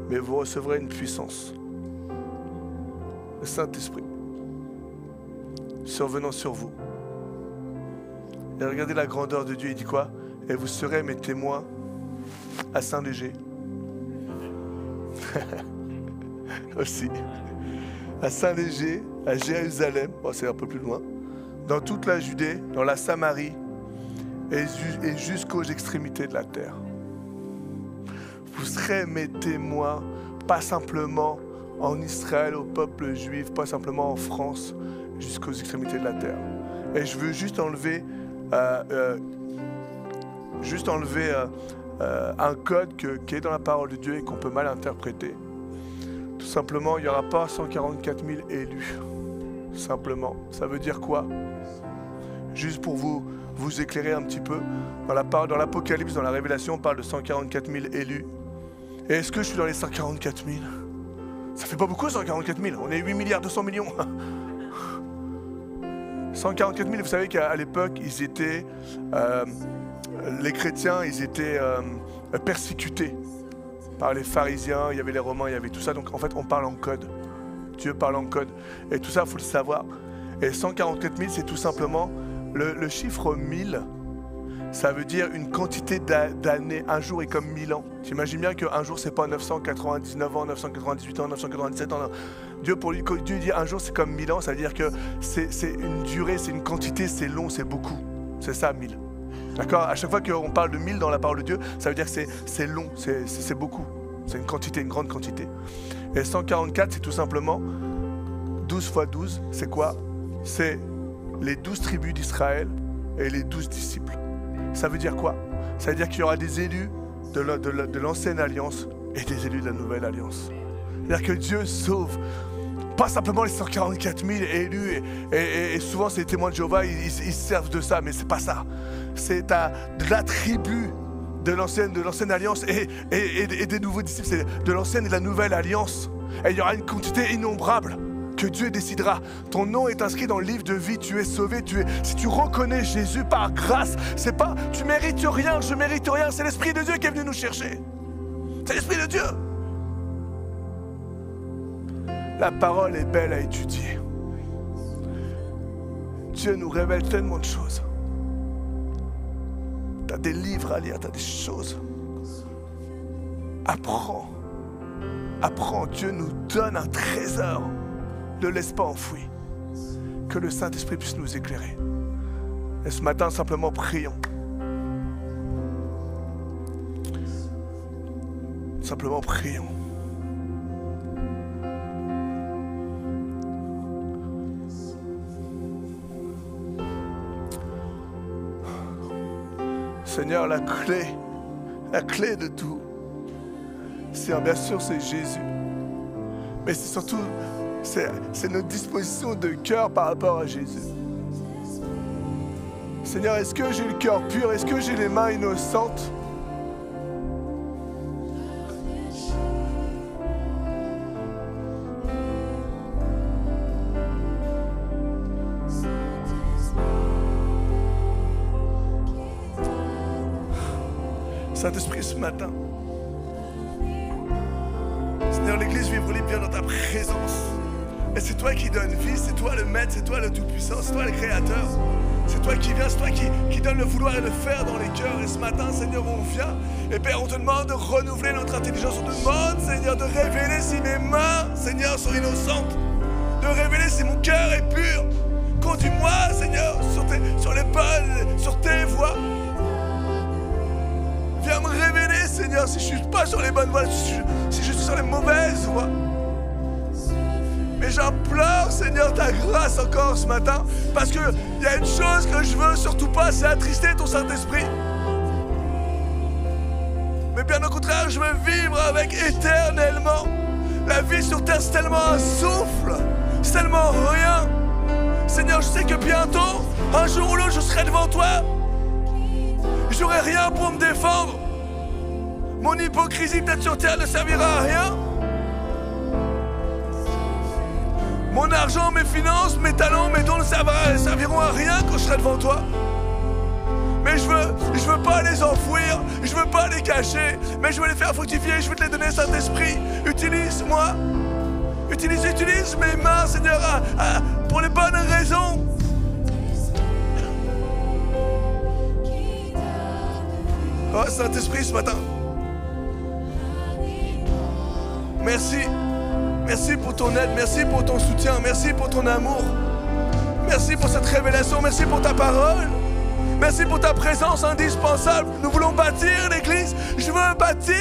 Mais vous recevrez une puissance, le Saint-Esprit, survenant sur vous. Et regardez la grandeur de Dieu, il dit quoi? Et vous serez mes témoins à Saint-Léger. Aussi. À Saint-Léger, à Jérusalem, c'est un peu plus loin, dans toute la Judée, dans la Samarie et jusqu'aux extrémités de la terre. Vous serez mes témoins, pas simplement en Israël, au peuple juif, pas simplement en France, jusqu'aux extrémités de la terre. Et je veux juste enlever un code qui est dans la parole de Dieu et qu'on peut mal interpréter. Tout simplement, il n'y aura pas 144 000 élus. Simplement. Ça veut dire quoi? Juste pour vous éclairer un petit peu. Dans l'Apocalypse, dans la Révélation, on parle de 144 000 élus. Et est-ce que je suis dans les 144 000? Ça fait pas beaucoup, 144 000. On est 8 milliards 200 millions. 144 000, vous savez qu'à l'époque, ils étaient... les chrétiens, ils étaient persécutés par les pharisiens, il y avait les romains, il y avait tout ça. Donc en fait, on parle en code. Dieu parle en code. Et tout ça, il faut le savoir. Et 144 000, c'est tout simplement le chiffre 1000. Ça veut dire une quantité d'années. Un jour est comme 1000 ans. T'imagines bien qu'un jour, c'est pas 999 ans, 998 ans, 997 ans. Dieu, pour lui, Dieu dit un jour, c'est comme 1000 ans. Ça veut dire que c'est une durée, c'est une quantité, c'est long, c'est beaucoup. C'est ça, 1000. D'accord? À chaque fois qu'on parle de 1000 dans la parole de Dieu, ça veut dire que c'est long, c'est beaucoup. C'est une quantité, une grande quantité. Et 144, c'est tout simplement 12 fois 12. C'est quoi? C'est les 12 tribus d'Israël et les 12 disciples. Ça veut dire quoi? Ça veut dire qu'il y aura des élus de l'ancienne alliance et des élus de la nouvelle alliance. C'est-à-dire que Dieu sauve pas simplement les 144 000 élus et souvent c'est les témoins de Jéhovah, ils servent de ça, mais c'est pas ça. C'est de la tribu de l'ancienne alliance et des nouveaux disciples, c'est de l'ancienne et de la nouvelle alliance. Et il y aura une quantité innombrable que Dieu décidera. Ton nom est inscrit dans le livre de vie, tu es sauvé, si tu reconnais Jésus par grâce, c'est pas tu mérites rien, je mérite rien, c'est l'Esprit de Dieu qui est venu nous chercher. C'est l'Esprit de Dieu. La parole est belle à étudier. Dieu nous révèle tellement de choses. Tu as des livres à lire, tu as des choses. Apprends. Apprends. Dieu nous donne un trésor. Ne laisse pas enfoui. Que le Saint-Esprit puisse nous éclairer. Et ce matin, simplement prions. Simplement prions. Seigneur, la clé de tout, bien sûr, c'est Jésus. Mais c'est surtout, c'est notre disposition de cœur par rapport à Jésus. Seigneur, est-ce que j'ai le cœur pur? Est-ce que j'ai les mains innocentes? Saint-Esprit, ce matin, Seigneur, l'Église vivre libre vient dans ta présence. Et c'est toi qui donnes vie, c'est toi le Maître, c'est toi le Tout-Puissant, c'est toi le Créateur. C'est toi qui viens, c'est toi qui donne le vouloir et le faire dans les cœurs. Et ce matin, Seigneur, on vient. Et Père, on te demande de renouveler notre intelligence. On te demande, Seigneur, de révéler si mes mains, Seigneur, sont innocentes. De révéler si mon cœur est pur. Conduis-moi, Seigneur, sur les bonnes, sur tes voies. Viens me révéler, Seigneur, si je ne suis pas sur les bonnes voies, si je suis sur les mauvaises voies. Mais j'implore, Seigneur, ta grâce encore ce matin, parce qu'il y a une chose que je veux surtout pas, c'est attrister ton Saint-Esprit. Mais bien au contraire, je veux vivre avec éternellement. La vie sur terre, c'est tellement un souffle, c'est tellement rien. Seigneur, je sais que bientôt, un jour ou l'autre, je serai devant toi. J'aurai rien pour me défendre. Mon hypocrisie peut-être sur terre ne servira à rien. Mon argent, mes finances, mes talents, mes dons ne serviront à rien quand je serai devant toi. Mais je veux pas les enfouir, je veux pas les cacher, mais je veux les faire fructifier, je veux te les donner, Saint-Esprit. Utilise-moi. Utilise mes mains, Seigneur, pour les bonnes raisons. Oh, Saint-Esprit, ce matin. Merci. Merci pour ton aide, merci pour ton soutien, merci pour ton amour. Merci pour cette révélation, merci pour ta parole. Merci pour ta présence indispensable. Nous voulons bâtir l'Église. Je veux bâtir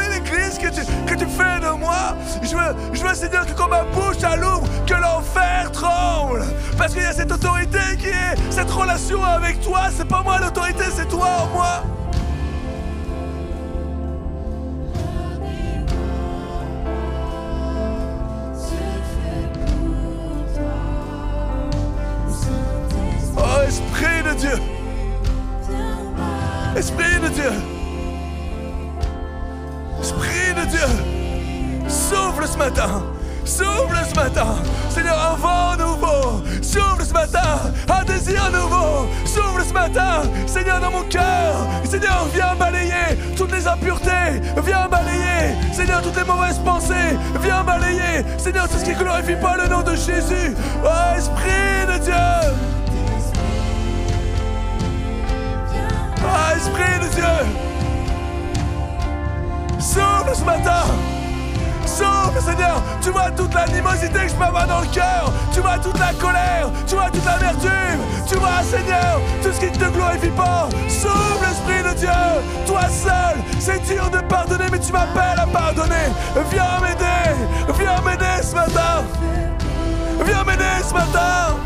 l'Église que tu fais de moi. Je veux, Seigneur, que quand ma bouche s'ouvre, que l'enfer tremble. Parce qu'il y a cette autorité qui est cette relation avec toi. C'est pas moi l'autorité, c'est toi en moi. Esprit de Dieu, Esprit de Dieu, Esprit de Dieu, souffle ce matin, souffle ce matin, Seigneur, un vent nouveau, souffle ce matin, un désir nouveau, souffle ce matin, Seigneur, dans mon cœur, Seigneur, viens balayer toutes les impuretés, viens balayer, Seigneur, toutes toutes les mauvaises pensées. Viens balayer, Seigneur, tout ce qui ne glorifie pas le nom de Jésus. Oh, Esprit de Dieu. Oh, Esprit de Dieu. Souffle ce matin. Souffle, Seigneur. Tu vois toute l'animosité que je peux avoir dans le cœur. Tu vois toute la colère. Tu vois toute l'amertume. Tu vois, Seigneur, tout ce qui ne te glorifie pas. Souffle, Esprit de Dieu. Toi seul. C'est dur de pardonner, mais tu m'appelles à pardonner. Viens m'aider. Viens m'aider ce matin. Viens m'aider ce matin.